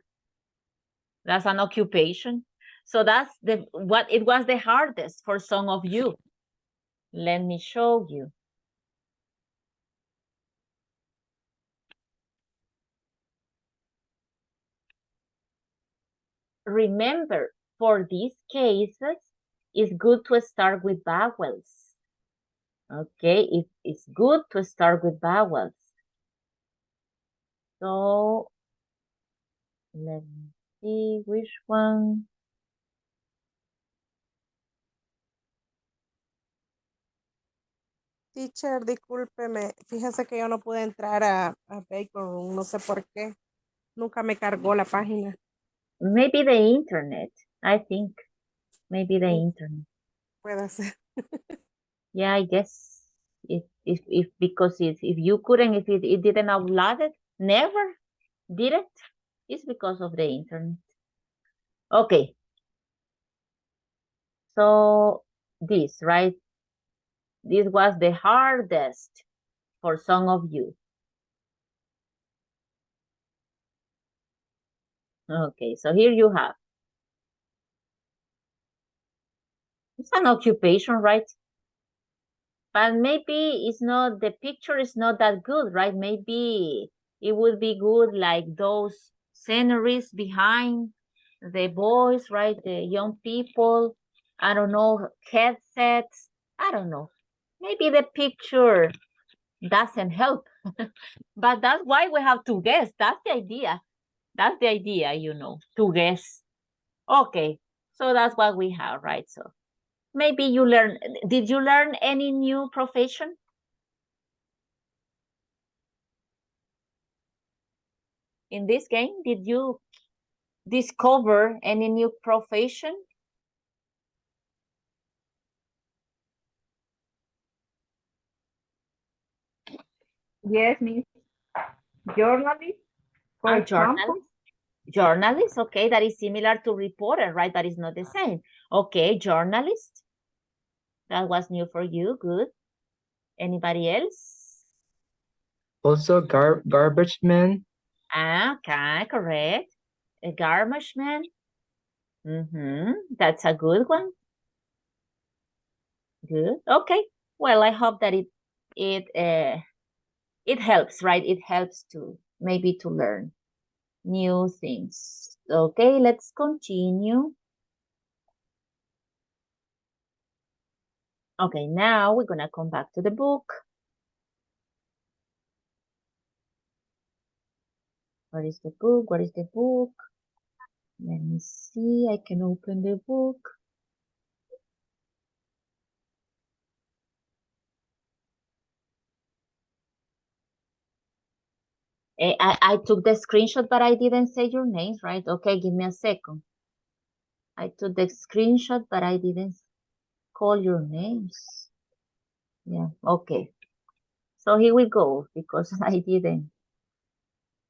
That's an occupation. So that's what it was the hardest for some of you. Let me show you. Remember, for these cases, it's good to start with vowels. Okay, it's good to start with vowels. So, let me see which one. Teacher, discúlpeme, fíjese que yo no pude entrar a Bacon Room, no sé por qué. Nunca me cargó la página. Maybe the internet, I think. Maybe the internet. Puede ser. Yeah, I guess if because if you couldn't, if it didn't upload it, never did it, it's because of the internet. Okay. So this, right? This was the hardest for some of you. Okay, so here you have. It's an occupation, right? But maybe it's not, the picture is not that good, right? Maybe it would be good like those sceneries behind the boys, right? The young people, I don't know, headsets, I don't know. Maybe the picture doesn't help, but that's why we have to guess. That's the idea. That's the idea, you know, to guess. Okay, so that's what we have, right? So maybe you learn, did you learn any new profession? In this game, did you discover any new profession? Yes, Miss. Journalist, for example. Journalist, okay, that is similar to reporter, right? That is not the same. Okay, journalist. That was new for you, good. Anybody else? Also, garbage man. Okay, correct. A garbage man. That's a good one. Good. Okay. Well, I hope that it helps, right? It helps to maybe to learn new things. Okay, let's continue. Okay, now we're gonna come back to the book. Where is the book? Where is the book? Let me see. I can open the book. I took the screenshot, but I didn't say your names, right? Okay, give me a second. I took the screenshot, but I didn't call your names. Yeah, okay. So here we go, because I didn't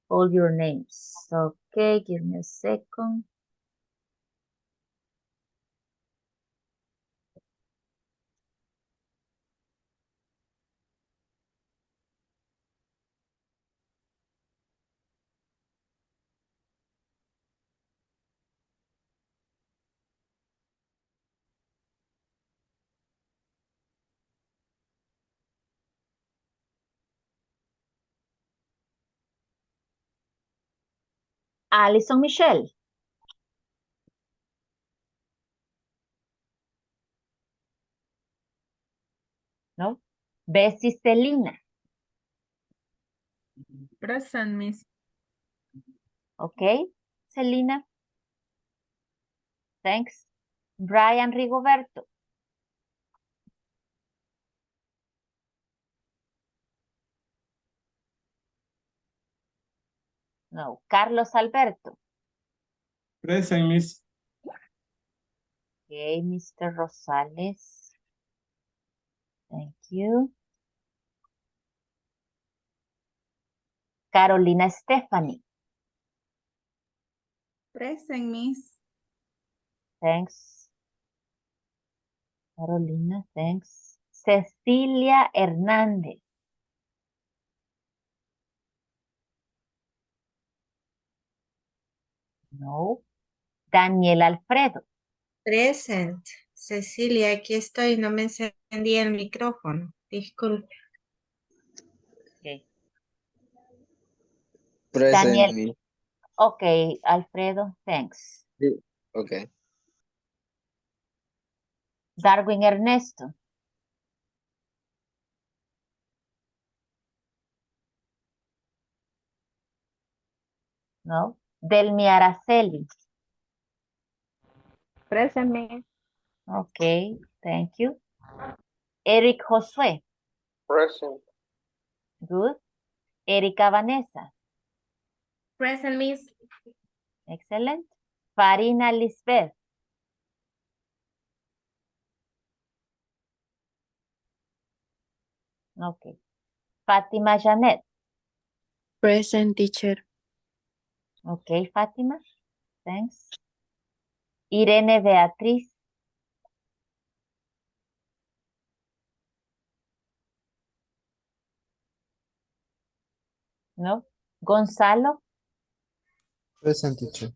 call your names. Okay. Okay, give me a second. Alison Michelle. No. Bessie Selena. Present, Miss. Okay. Selena. Thanks. Brian Rigoberto. No. Carlos Alberto. Present, Miss. Okay, Mr. Rosales. Thank you. Carolina Stephanie. Present, Miss. Thanks. Carolina, thanks. Cecilia Hernández. No. Daniel Alfredo. Present. Cecilia, aquí estoy. No me encendí el micrófono. Disculpe. Okay. Present, Daniel. Miss. Okay, Alfredo, thanks. Okay. Darwin Ernesto. No. Delmi Araceli. Present, Miss. Okay, thank you. Eric Josué. Present. Good. Erika Vanessa. Present, Miss. Excellent. Farina Lisbeth. Okay. Fátima Janet. Present, teacher. Okay, Fátima. Thanks. Irene Beatriz. No. Gonzalo. Present, teacher.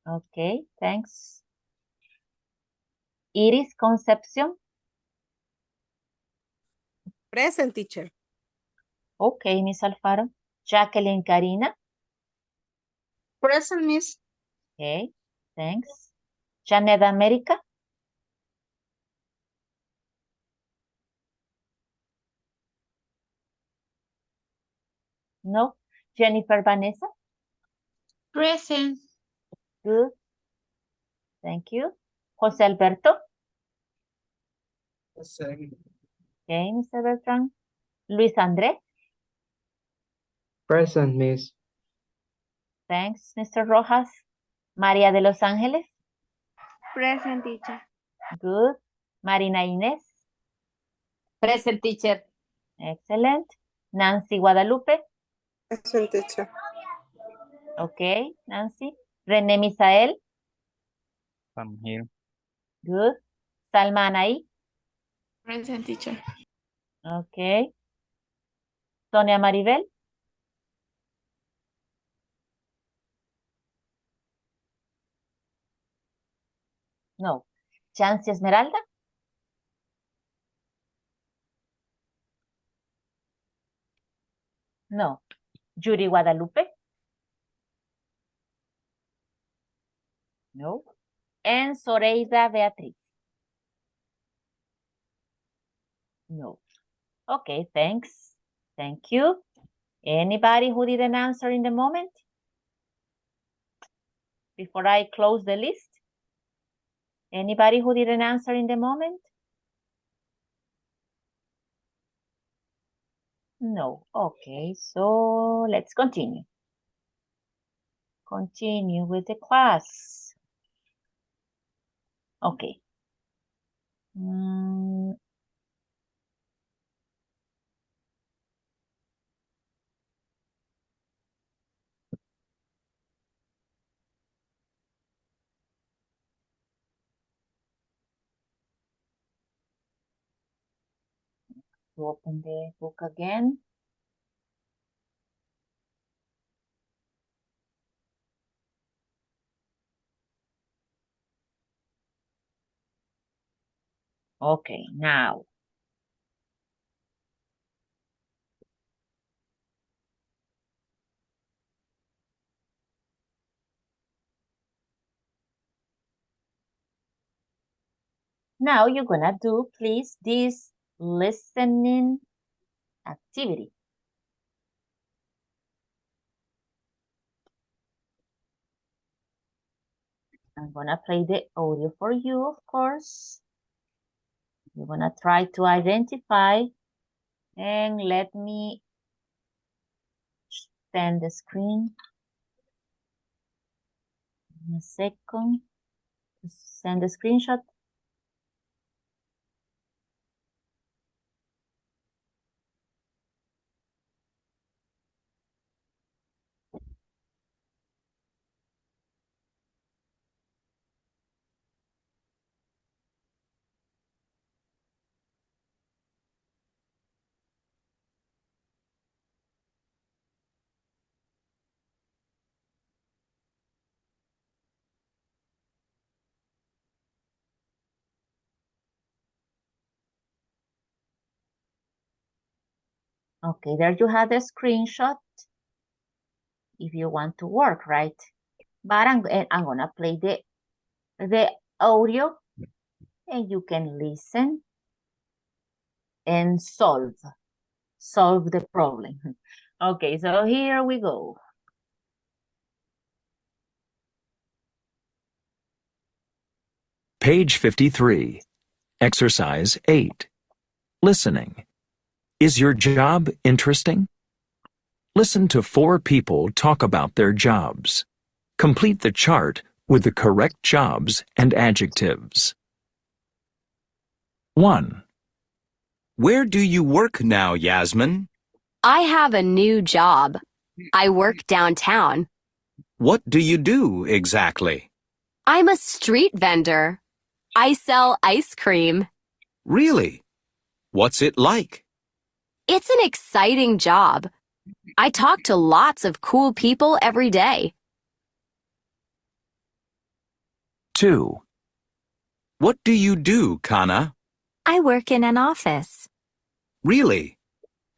Okay, thanks. Iris Concepción. Present, teacher. Okay, Miss Alfaro. Jacqueline Karina. Present, Miss. Okay, thanks. Janet America. No. Jennifer Vanessa. Present. Good. Thank you. José Alberto. Present. Okay, Mr. Bertrand. Luis Andrés. Present, Miss. Thanks, Mr. Rojas. María de Los Ángeles. Present, teacher. Good. Marina Inés. Present, teacher. Excellent. Nancy Guadalupe. Present, teacher. Okay, Nancy. René Misael. I'm here. Good. Salma Anaí. Present, teacher. Okay. Sonia Maribel. No. Chancy Esmeralda. No. Yuri Guadalupe. No. And Zoraida Beatriz. No. Okay, thanks. Thank you. Anybody who didn't answer in the moment? Before I close the list? Anybody who didn't answer in the moment? No. Okay, so let's continue. Continue with the class. Okay. to open the book again. Okay, now. Now you're gonna do, please, this listening activity. I'm gonna play the audio for you, of course. You're gonna try to identify, and let me send the screen in a second. Send the screenshot. Okay, there you have the screenshot if you want to work, right? But I'm gonna play the audio, and you can listen and solve the problem. Okay, so here we go. Page 53. Exercise 8. Listening. Is your job interesting? Listen to 4 people talk about their jobs. Complete the chart with the correct jobs and adjectives. 1. Where do you work now, Yasmin? I have a new job. I work downtown. What do you do exactly? I'm a street vendor. I sell ice cream. Really? What's it like? It's an exciting job. I talk to lots of cool people every day. 2. What do you do, Kana? I work in an office. Really?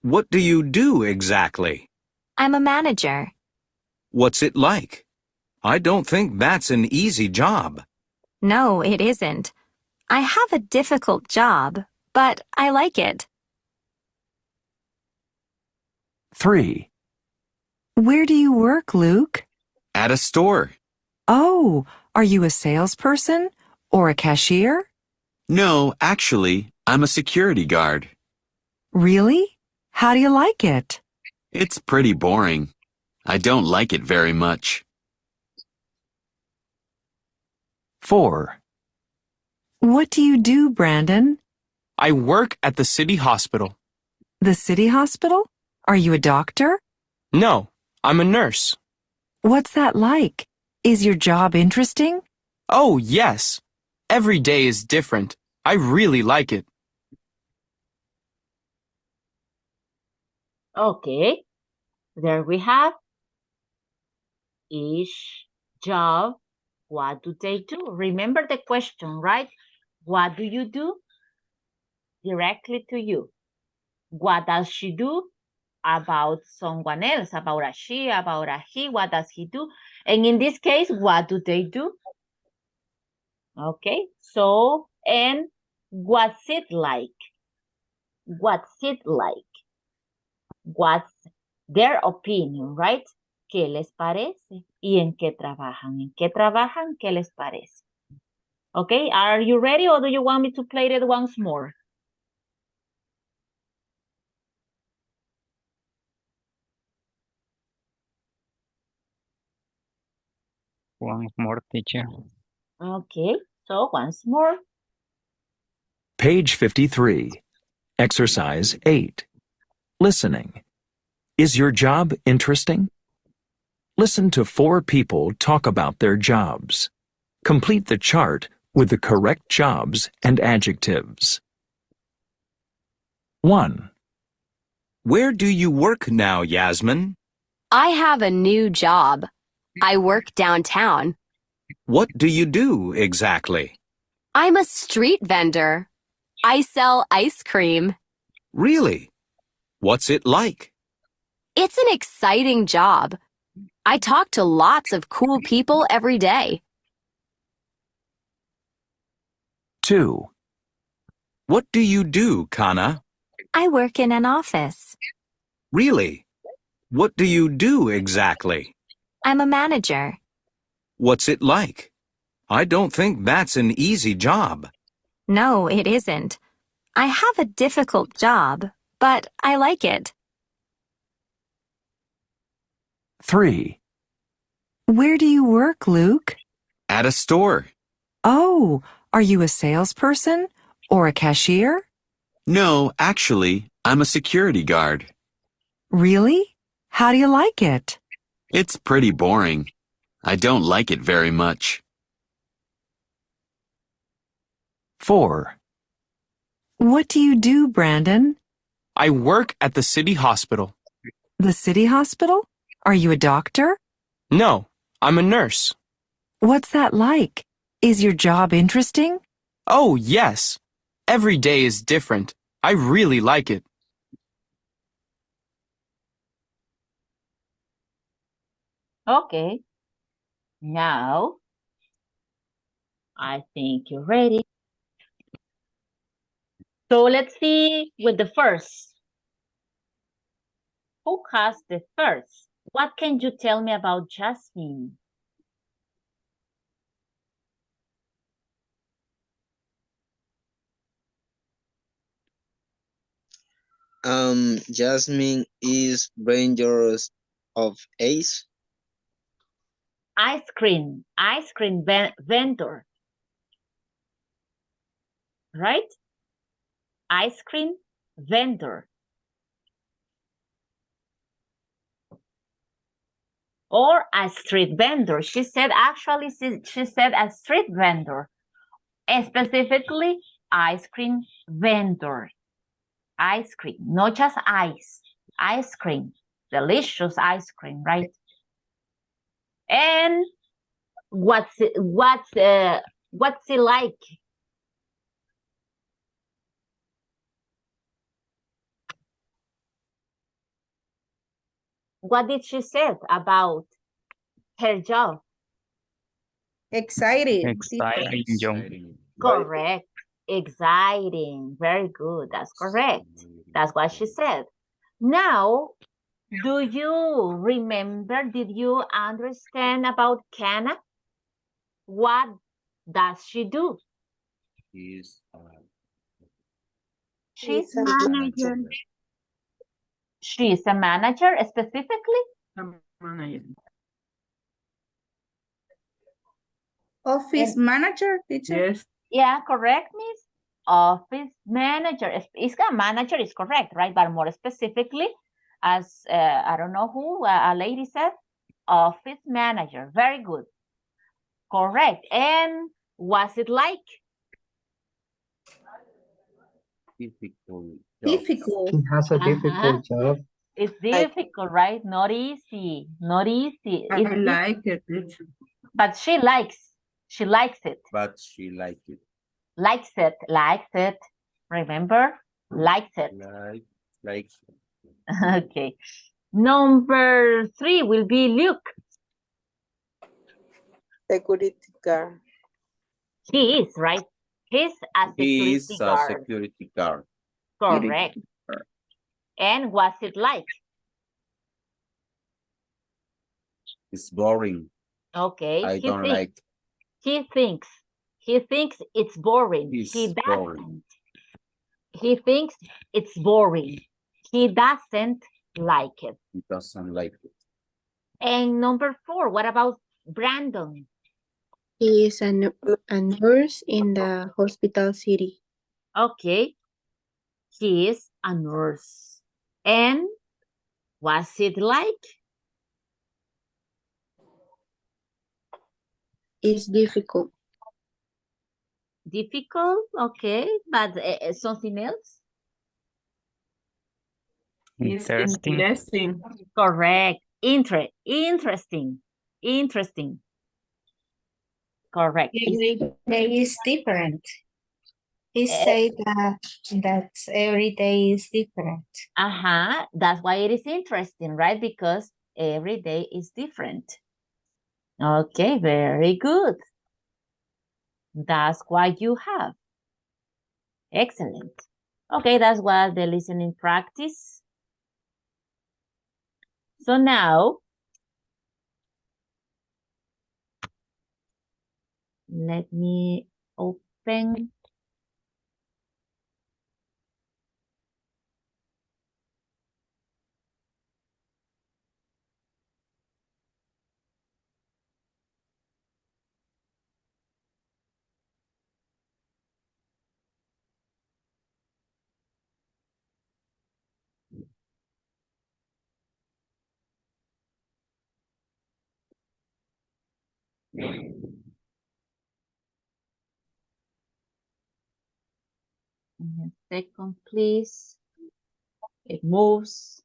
What do you do exactly? I'm a manager. What's it like? I don't think that's an easy job. No, it isn't. I have a difficult job, but I like it. 3. Where do you work, Luke? At a store. Oh, are you a salesperson or a cashier? No, actually, I'm a security guard. Really? How do you like it? It's pretty boring. I don't like it very much. 4. What do you do, Brandon? I work at the city hospital. The city hospital? Are you a doctor? No, I'm a nurse. What's that like? Is your job interesting? Oh, yes. Every day is different. I really like it. Okay, there we have each job. What do they do? Remember the question, right? What do you do? Directly to you. What does she do? About someone else, about a she, about a he. What does he do? And in this case, what do they do? Okay, so, and what's it like? What's it like? What's their opinion, right? ¿Qué les parece? ¿Y en qué trabajan? ¿En qué trabajan? ¿Qué les parece? Okay, are you ready, or do you want me to play it once more? Once more, teacher. Okay, so once more. Page 53. Exercise 8. Listening. Is your job interesting? Listen to 4 people talk about their jobs. Complete the chart with the correct jobs and adjectives. 1, Where do you work now, Yasmin? I have a new job. I work downtown. What do you do exactly? I'm a street vendor. I sell ice cream. Really? What's it like? It's an exciting job. I talk to lots of cool people every day. 2, What do you do, Kana? I work in an office. Really? What do you do exactly? I'm a manager. What's it like? I don't think that's an easy job. No, it isn't. I have a difficult job, but I like it. 3, Where do you work, Luke? At a store. Oh, are you a salesperson or a cashier? No, actually, I'm a security guard. Really? How do you like it? It's pretty boring. I don't like it very much. 4, What do you do, Brandon? I work at the city hospital. The city hospital? Are you a doctor? No, I'm a nurse. What's that like? Is your job interesting? Oh, yes. Every day is different. I really like it. Okay. Now, I think you're ready. So let's see with the first. Who has the first? What can you tell me about Jasmine? Jasmine is Rangers of Ace. Ice cream vendor. Right? Ice cream vendor. Or a street vendor. She said, actually, she said a street vendor. And specifically, ice cream vendor. Ice cream, not just ice. Ice cream. Delicious ice cream, right? And what's it like? What did she say about her job? Excited. Exciting, John. Correct. Exciting. Very good. That's correct. That's what she said. Now, do you remember, did you understand about Kana? What does she do? He's She's a Manager. She's a manager specifically? Office manager, teacher? Yes. Yeah, correct, Miss. Office manager. Is a manager is correct, right? But more specifically, as I don't know who, a lady said, office manager. Very good. Correct. And what's it like? difficult. Difficult. He has a difficult job. It's difficult, right? Not easy. Not easy. I like it. But she likes it. But she likes it. Likes it. Remember? Likes it. Like. Okay. Number 3 will be Luke. security guard. He is, right? He's a He security is a guard. security guard. Correct. And what's it like? It's boring. Okay. I don't like. He thinks it's boring. He's He doesn't. boring. He thinks it's boring. He doesn't like it. He doesn't like it. And number 4, what about Brandon? He is a nurse in the hospital city. Okay. He is a nurse. And what's it like? It's difficult. Difficult, okay. But something else? It's Interesting. interesting. Correct. Interesting. Interesting. Correct. Every day is different. He Eh, said that every day is different. That's why it is interesting, right? Because every day is different. Okay, very good. That's what you have. Excellent. Okay, that's what the listening practice. So now, let me open. A second, please. It moves.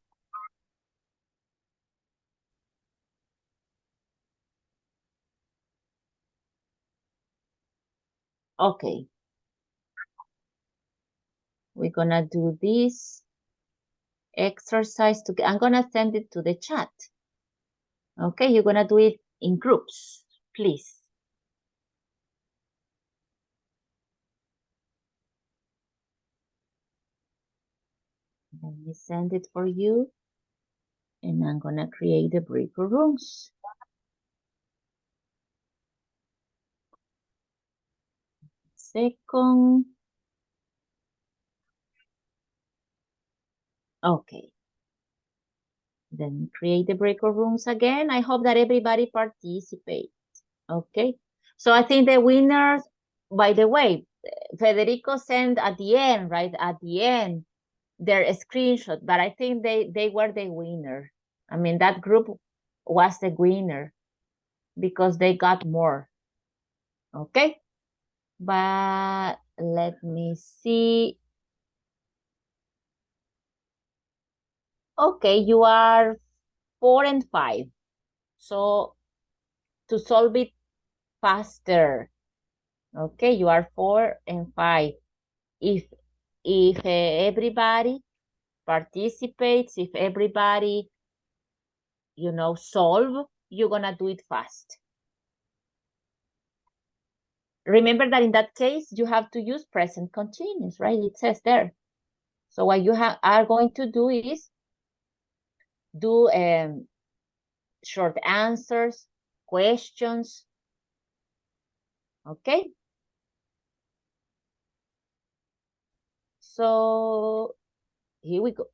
Okay. We're gonna do this exercise together. I'm gonna send it to the chat. Okay, you're gonna do it in groups, please. Let me send it for you. And I'm gonna create the breakout rooms. Second. Okay. Then create the breakout rooms again. I hope that everybody participates. Okay. So I think the winners, by the way, Federico sent at the end, right? At the end, their screenshot, but I think they were the winner. I mean, that group was the winner because they got more. Okay. But let me see. Okay, you are 4 and 5. So to solve it faster, okay, you are 4 and 5. If everybody participates, if everybody, solve, you're gonna do it fast. Remember that in that case, you have to use present continuous, right? It says there. So what you are going to do is do short answers, questions, okay? So here we go.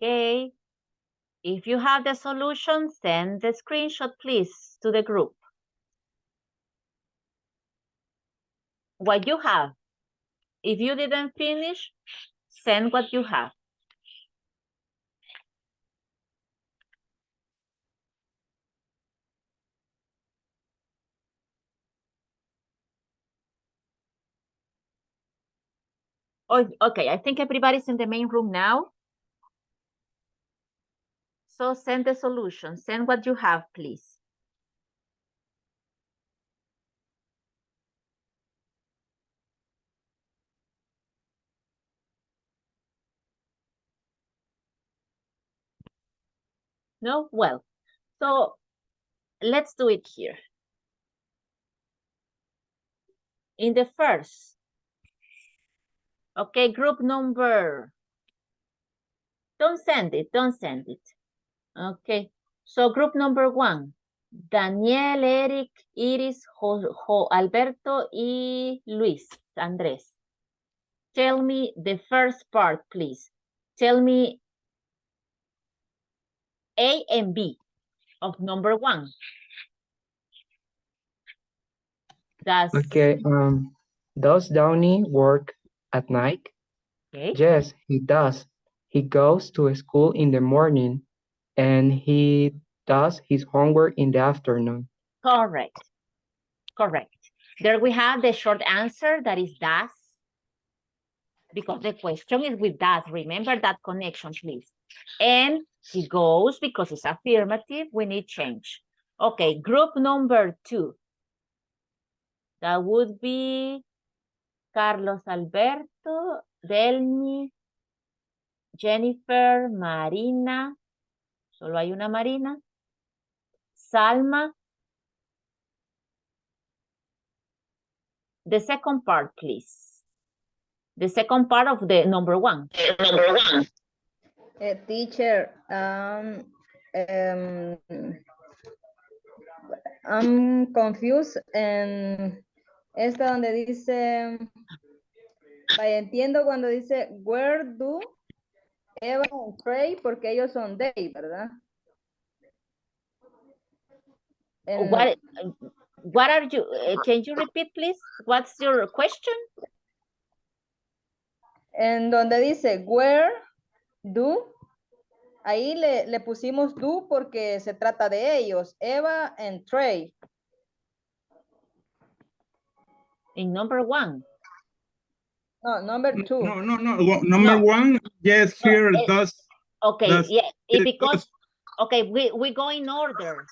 Okay. If you have the solution, send the screenshot, please, to the group. What you have. If you didn't finish, send what you have. Oh, okay, I think everybody's in the main room now. So send the solution. Send what you have, please. No? Well, so let's do it here. In the first, okay, group number. Don't send it, don't send it. Okay, so group number 1. Daniel, Eric, Iris, Alberto, y Luis, Andrés. Tell me the first part, please. Tell me A and B of number 1. Okay, does Downey work at night? Okay. Yes, he does. He goes to school in the morning and he does his homework in the afternoon. Correct. Correct. There we have the short answer, that is does. Because the question is with does. Remember that connection, please. And he goes, because it's affirmative, we need change. Okay, group number 2. That would be Carlos Alberto, Delmi, Jennifer, Marina. Solo hay una Marina. Salma. The second part, please. The second part of the number 1. Number 1. Teacher, I'm confused en esta donde dice, vaya, entiendo cuando dice, where do Eva and Trey, porque ellos son they, ¿verdad? What are you, can you repeat, please? What's your question? En donde dice, where do, ahí le pusimos do porque se trata de ellos, Eva and Trey. In number 1. No, number 2. No. Number 1, yes, here does. Okay, does, yeah, because, okay, we go in order.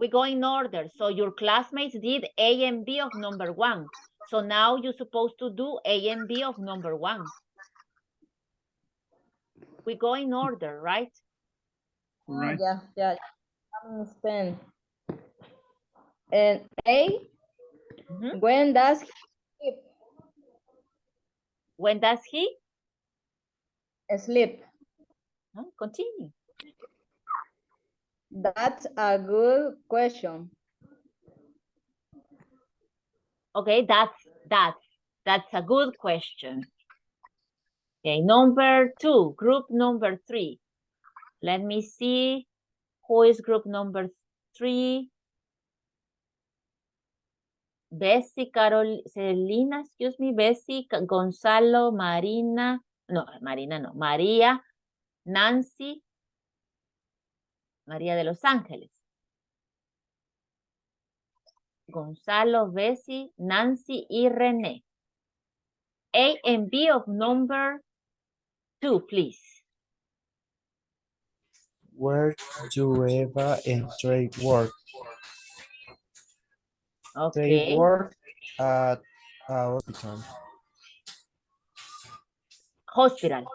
We go in order. So your classmates did A and B of number 1. So now you're supposed to do A and B of number 1. We go in order, right? Right. Yeah, I understand. And A, when does he sleep? When does he? Sleep. Continue. That's a good question. Okay, that's a good question. Okay, number 2, group number 3. Let me see who is group number 3. Bessie, Celina, excuse me, Bessie, Gonzalo, Marina, no, María, Nancy, María de Los Ángeles. Gonzalo, Bessie, Nancy y René. A and B of number 2, please. Where do Eva and Trey work? Okay. They work at a hospital. Hospital.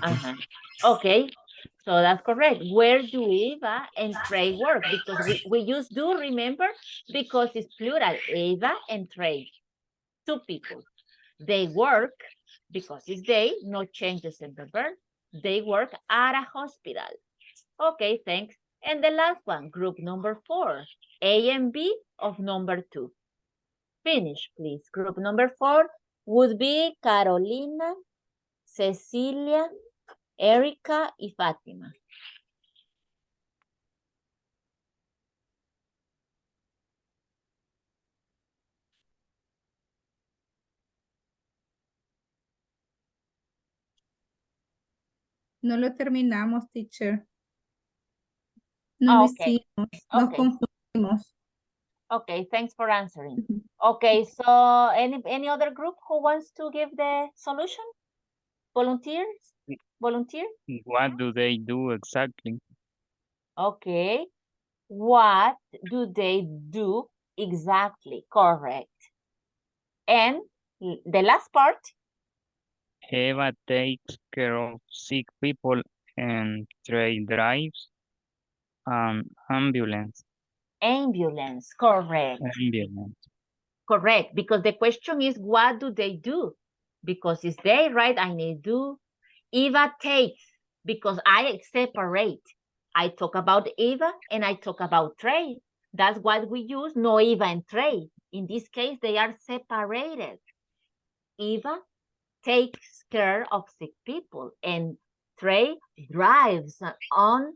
Okay. Okay, so that's correct. Where do Eva and Trey work? Because we use do, remember? Because it's plural, Eva and Trey. 2 people. They work, because it's they, no changes in the verb. They work at a hospital. Okay, thanks. And the last one, group number 4, A and B of number 2. Finish, please. Group number 4 would be Carolina, Cecilia, Erika y Fátima. No lo terminamos, teacher. No lo Okay. hicimos. Nos Okay. confundimos. Okay, thanks for answering. Okay, so any other group who wants to give the solution? Volunteers? Volunteer? What do they do exactly? Okay. What do they do exactly? Correct. And the last part? Eva takes care of sick people and Trey drives an ambulance. Ambulance, correct. Ambulance. Correct, because the question is, what do they do? Because it's they, right? I need do. Eva takes, because I separate. I talk about Eva and I talk about Trey. That's what we use, no Eva and Trey. In this case, they are separated. Eva takes care of sick people and Trey drives on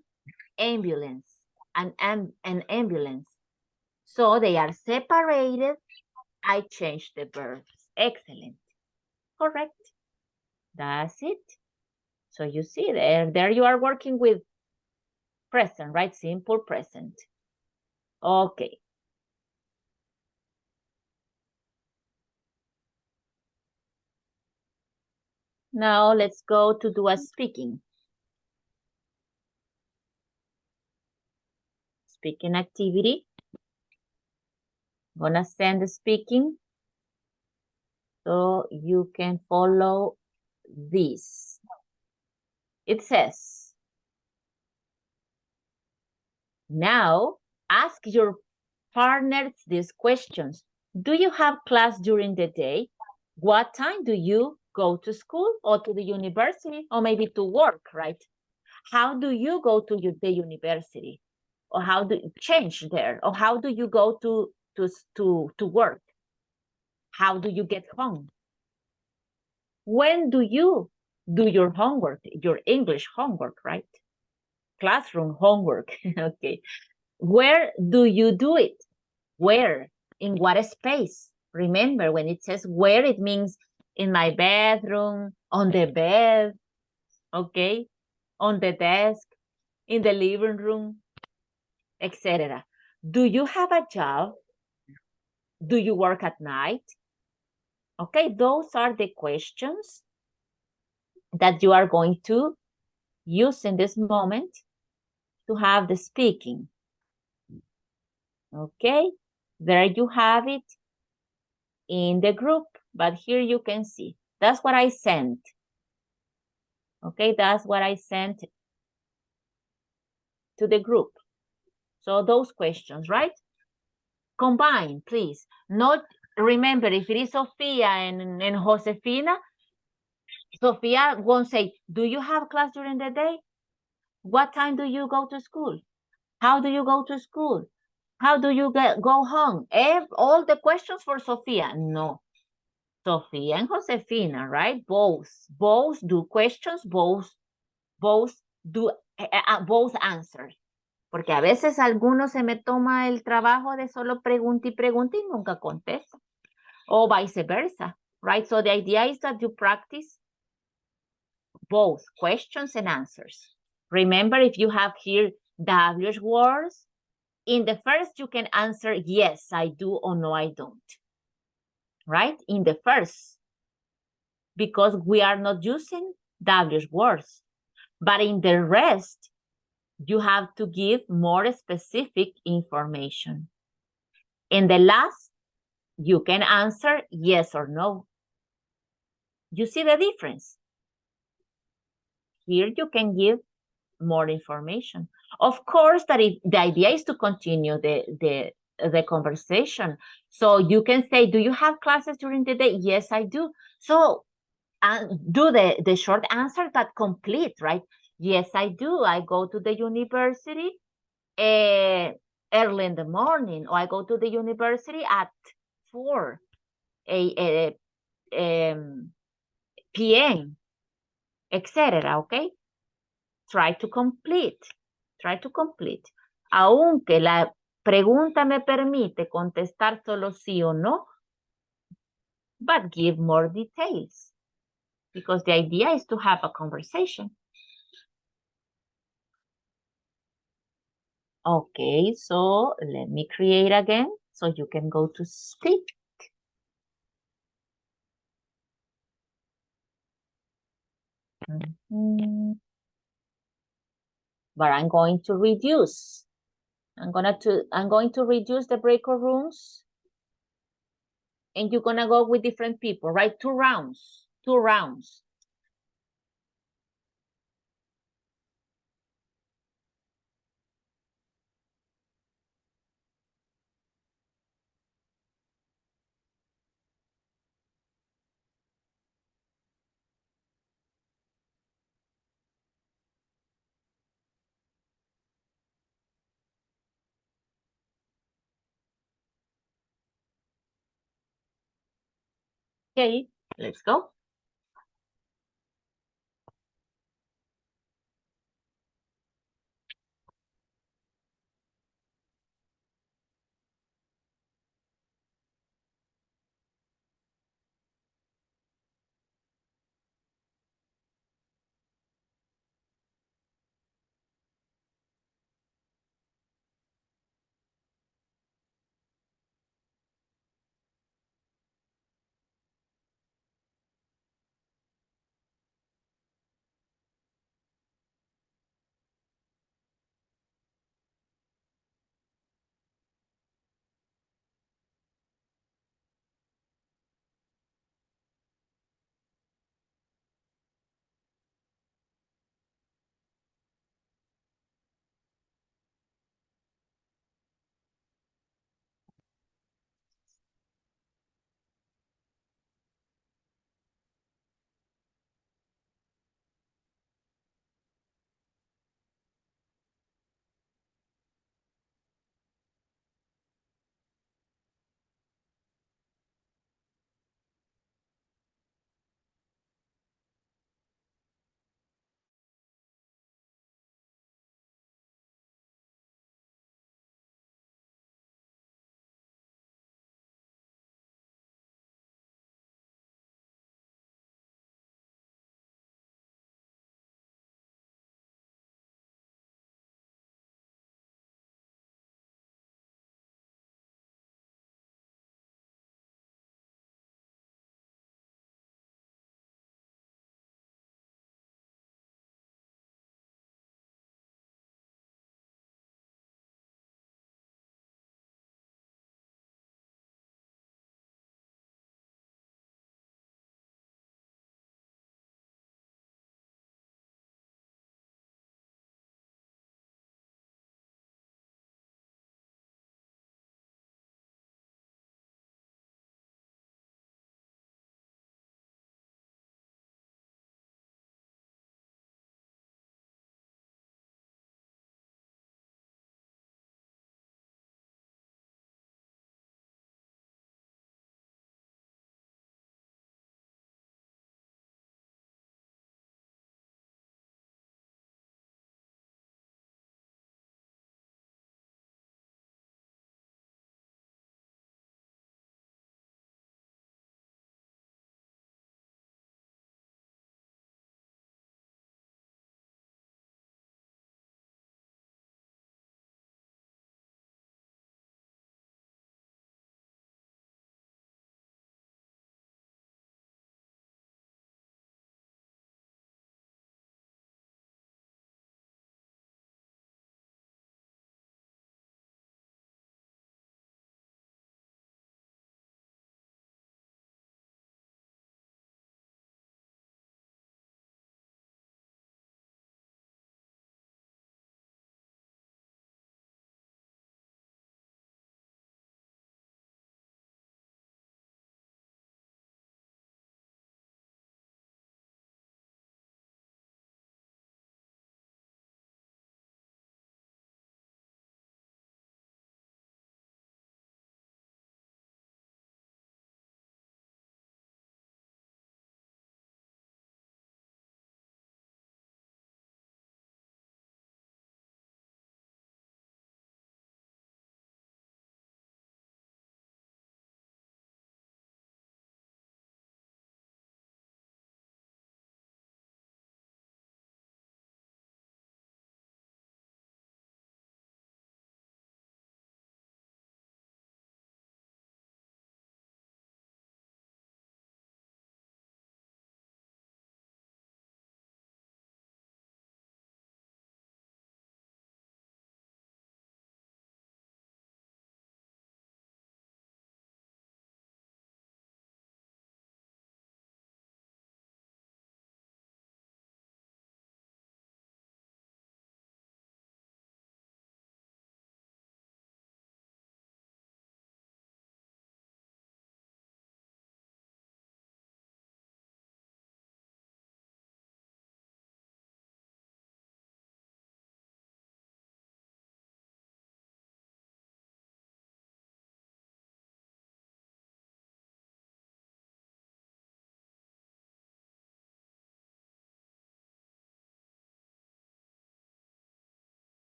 ambulance, an ambulance. So they are separated. I changed the verbs. Excellent. Correct. That's it. So you see there you are working with present, right? Simple present. Okay. Now let's go to do a speaking. Speaking activity. I'm gonna send the speaking so you can follow this. It says, now ask your partners these questions. Do you have class during the day? What time do you go to school or to the university or maybe to work, right? How do you go to the university? Or how do you change there? Or how do you go to work? How do you get home? When do you do your homework, your English homework, right? Classroom homework, okay. Where do you do it? Where? In what space? Remember, when it says where, it means in my bedroom, on the bed, okay? On the desk, in the living room, etc. Do you have a job? Do you work at night? Okay, those are the questions that you are going to use in this moment to have the speaking. Okay, there you have it in the group, but here you can see. That's what I sent. Okay, that's what I sent to the group. So those questions, right? Combine, please. Not, remember, if it is Sofia and Josefina, Sofia won't say, do you have class during the day? What time do you go to school? How do you go to school? How do you go home? All the questions for Sofia. No. Sofia and Josefina, right? Both do questions, both do both answers. Porque a veces alguno se me toma el trabajo de solo pregunta y nunca contesta. O vice versa, right? So the idea is that you practice both questions and answers. Remember, if you have here WH words, in the first you can answer yes, I do, or no, I don't. Right? In the first, because we are not using WH words. But in the rest, you have to give more specific information. In the last, you can answer yes or no. You see the difference? Here you can give more information. Of course, that the idea is to continue the conversation. So you can say, do you have classes during the day? Yes, I do. So do the short answer, but complete, right? Yes, I do. I go to the university early in the morning, or I go to the university at 4 p.m., etc., okay? try to complete. Try to complete. Aunque la pregunta me permite contestar solo sí o no, but give more details. Because the idea is to have a conversation. Okay, so let me create again so you can go to speak. But I'm going to reduce. I'm going to reduce the breakout rooms. And you're gonna go with different people, right? 2 rounds. 2 rounds. Okay, let's go.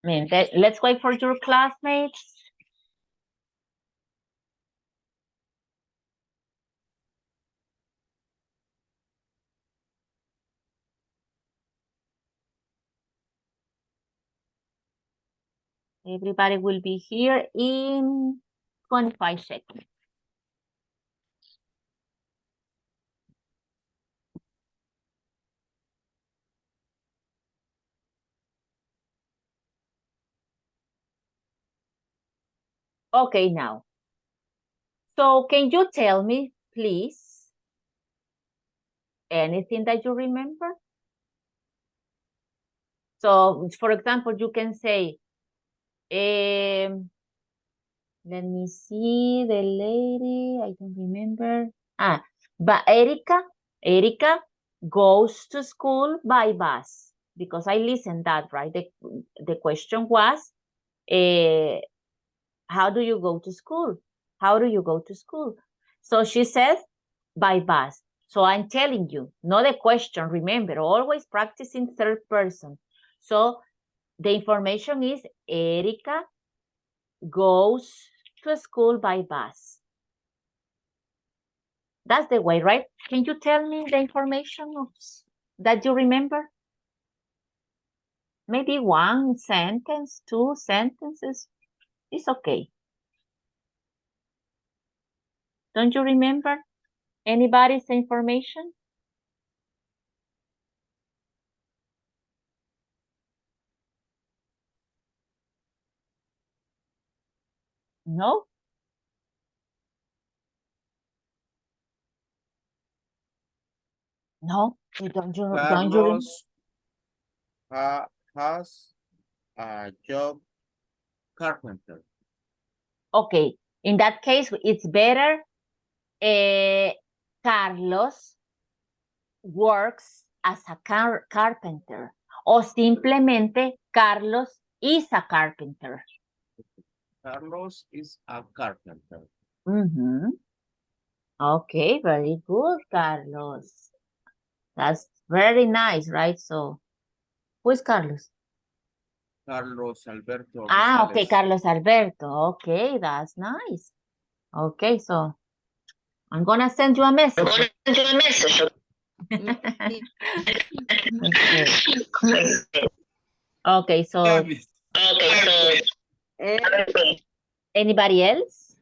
I mean, let's wait for your classmates. Everybody will be here in 25 seconds. Okay, now. So can you tell me, please, anything that you remember? So, for example, you can say, let me see, the lady, I don't remember. But Erica goes to school by bus. Because I listened that, right? The question was, how do you go to school? How do you go to school? So she says, by bus. So I'm telling you, not a question. Remember, always practice in third person. So the information is Erica goes to school by bus. That's the way, right? Can you tell me the information that you remember? Maybe one sentence, two sentences. It's okay. Don't you remember anybody's information? No? No? Don't you remember? Carlos has a job carpenter. Okay, in that case, it's better. Carlos works as a carpenter. O simplemente Carlos is a carpenter. Carlos is a carpenter. Okay, very good, Carlos. That's very nice, right? So, who is Carlos? Carlos Alberto. Okay, Carlos Alberto. Okay, that's nice. Okay, so I'm gonna send you a message. Okay, so anybody else?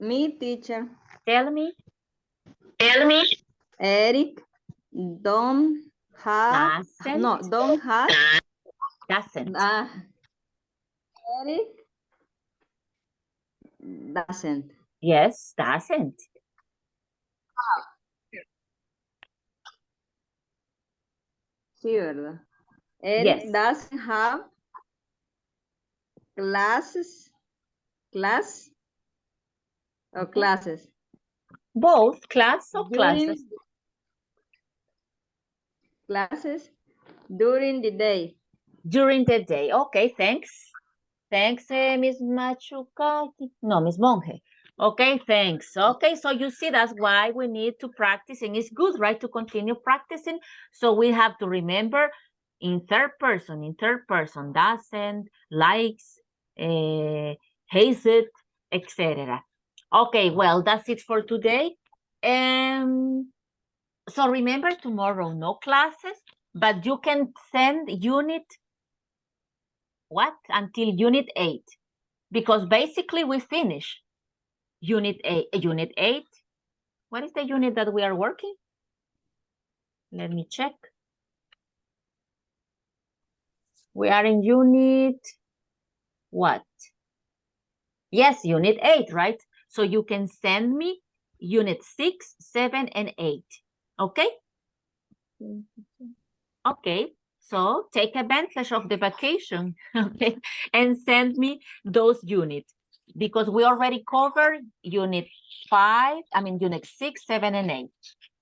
Me, teacher. Tell me. Eric don't have Doesn't. Eric doesn't. Yes, doesn't. Sí, ¿verdad? Eric doesn't have classes or classes. Both, class or classes? Classes during the day. During the day. Okay, thanks. Thanks, Miss Machucati. No, Miss Monge. Okay, thanks. Okay, so you see, that's why we need to practice, and it's good, right, to continue practicing. So we have to remember in third person, doesn't, likes, hates it, etc. Okay, well, that's it for today. So remember, tomorrow, no classes, but you can send unit until unit 8, because basically we finish unit 8. What is the unit that we are working? Let me check. We are in unit what? Yes, unit 8, right? So you can send me unit 6, 7, and 8. Okay? Okay. So take advantage of the vacation, okay? And send me those units, because we already covered unit 6, 7, and 8.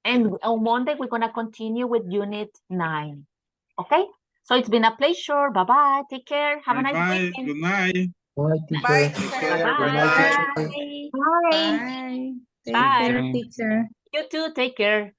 And on Monday, we're gonna continue with unit 9, okay? So it's been a pleasure. Bye-bye. Take care. Have a nice weekend. Good night. Bye. Bye. Bye. Take care, teacher. You too. Take care.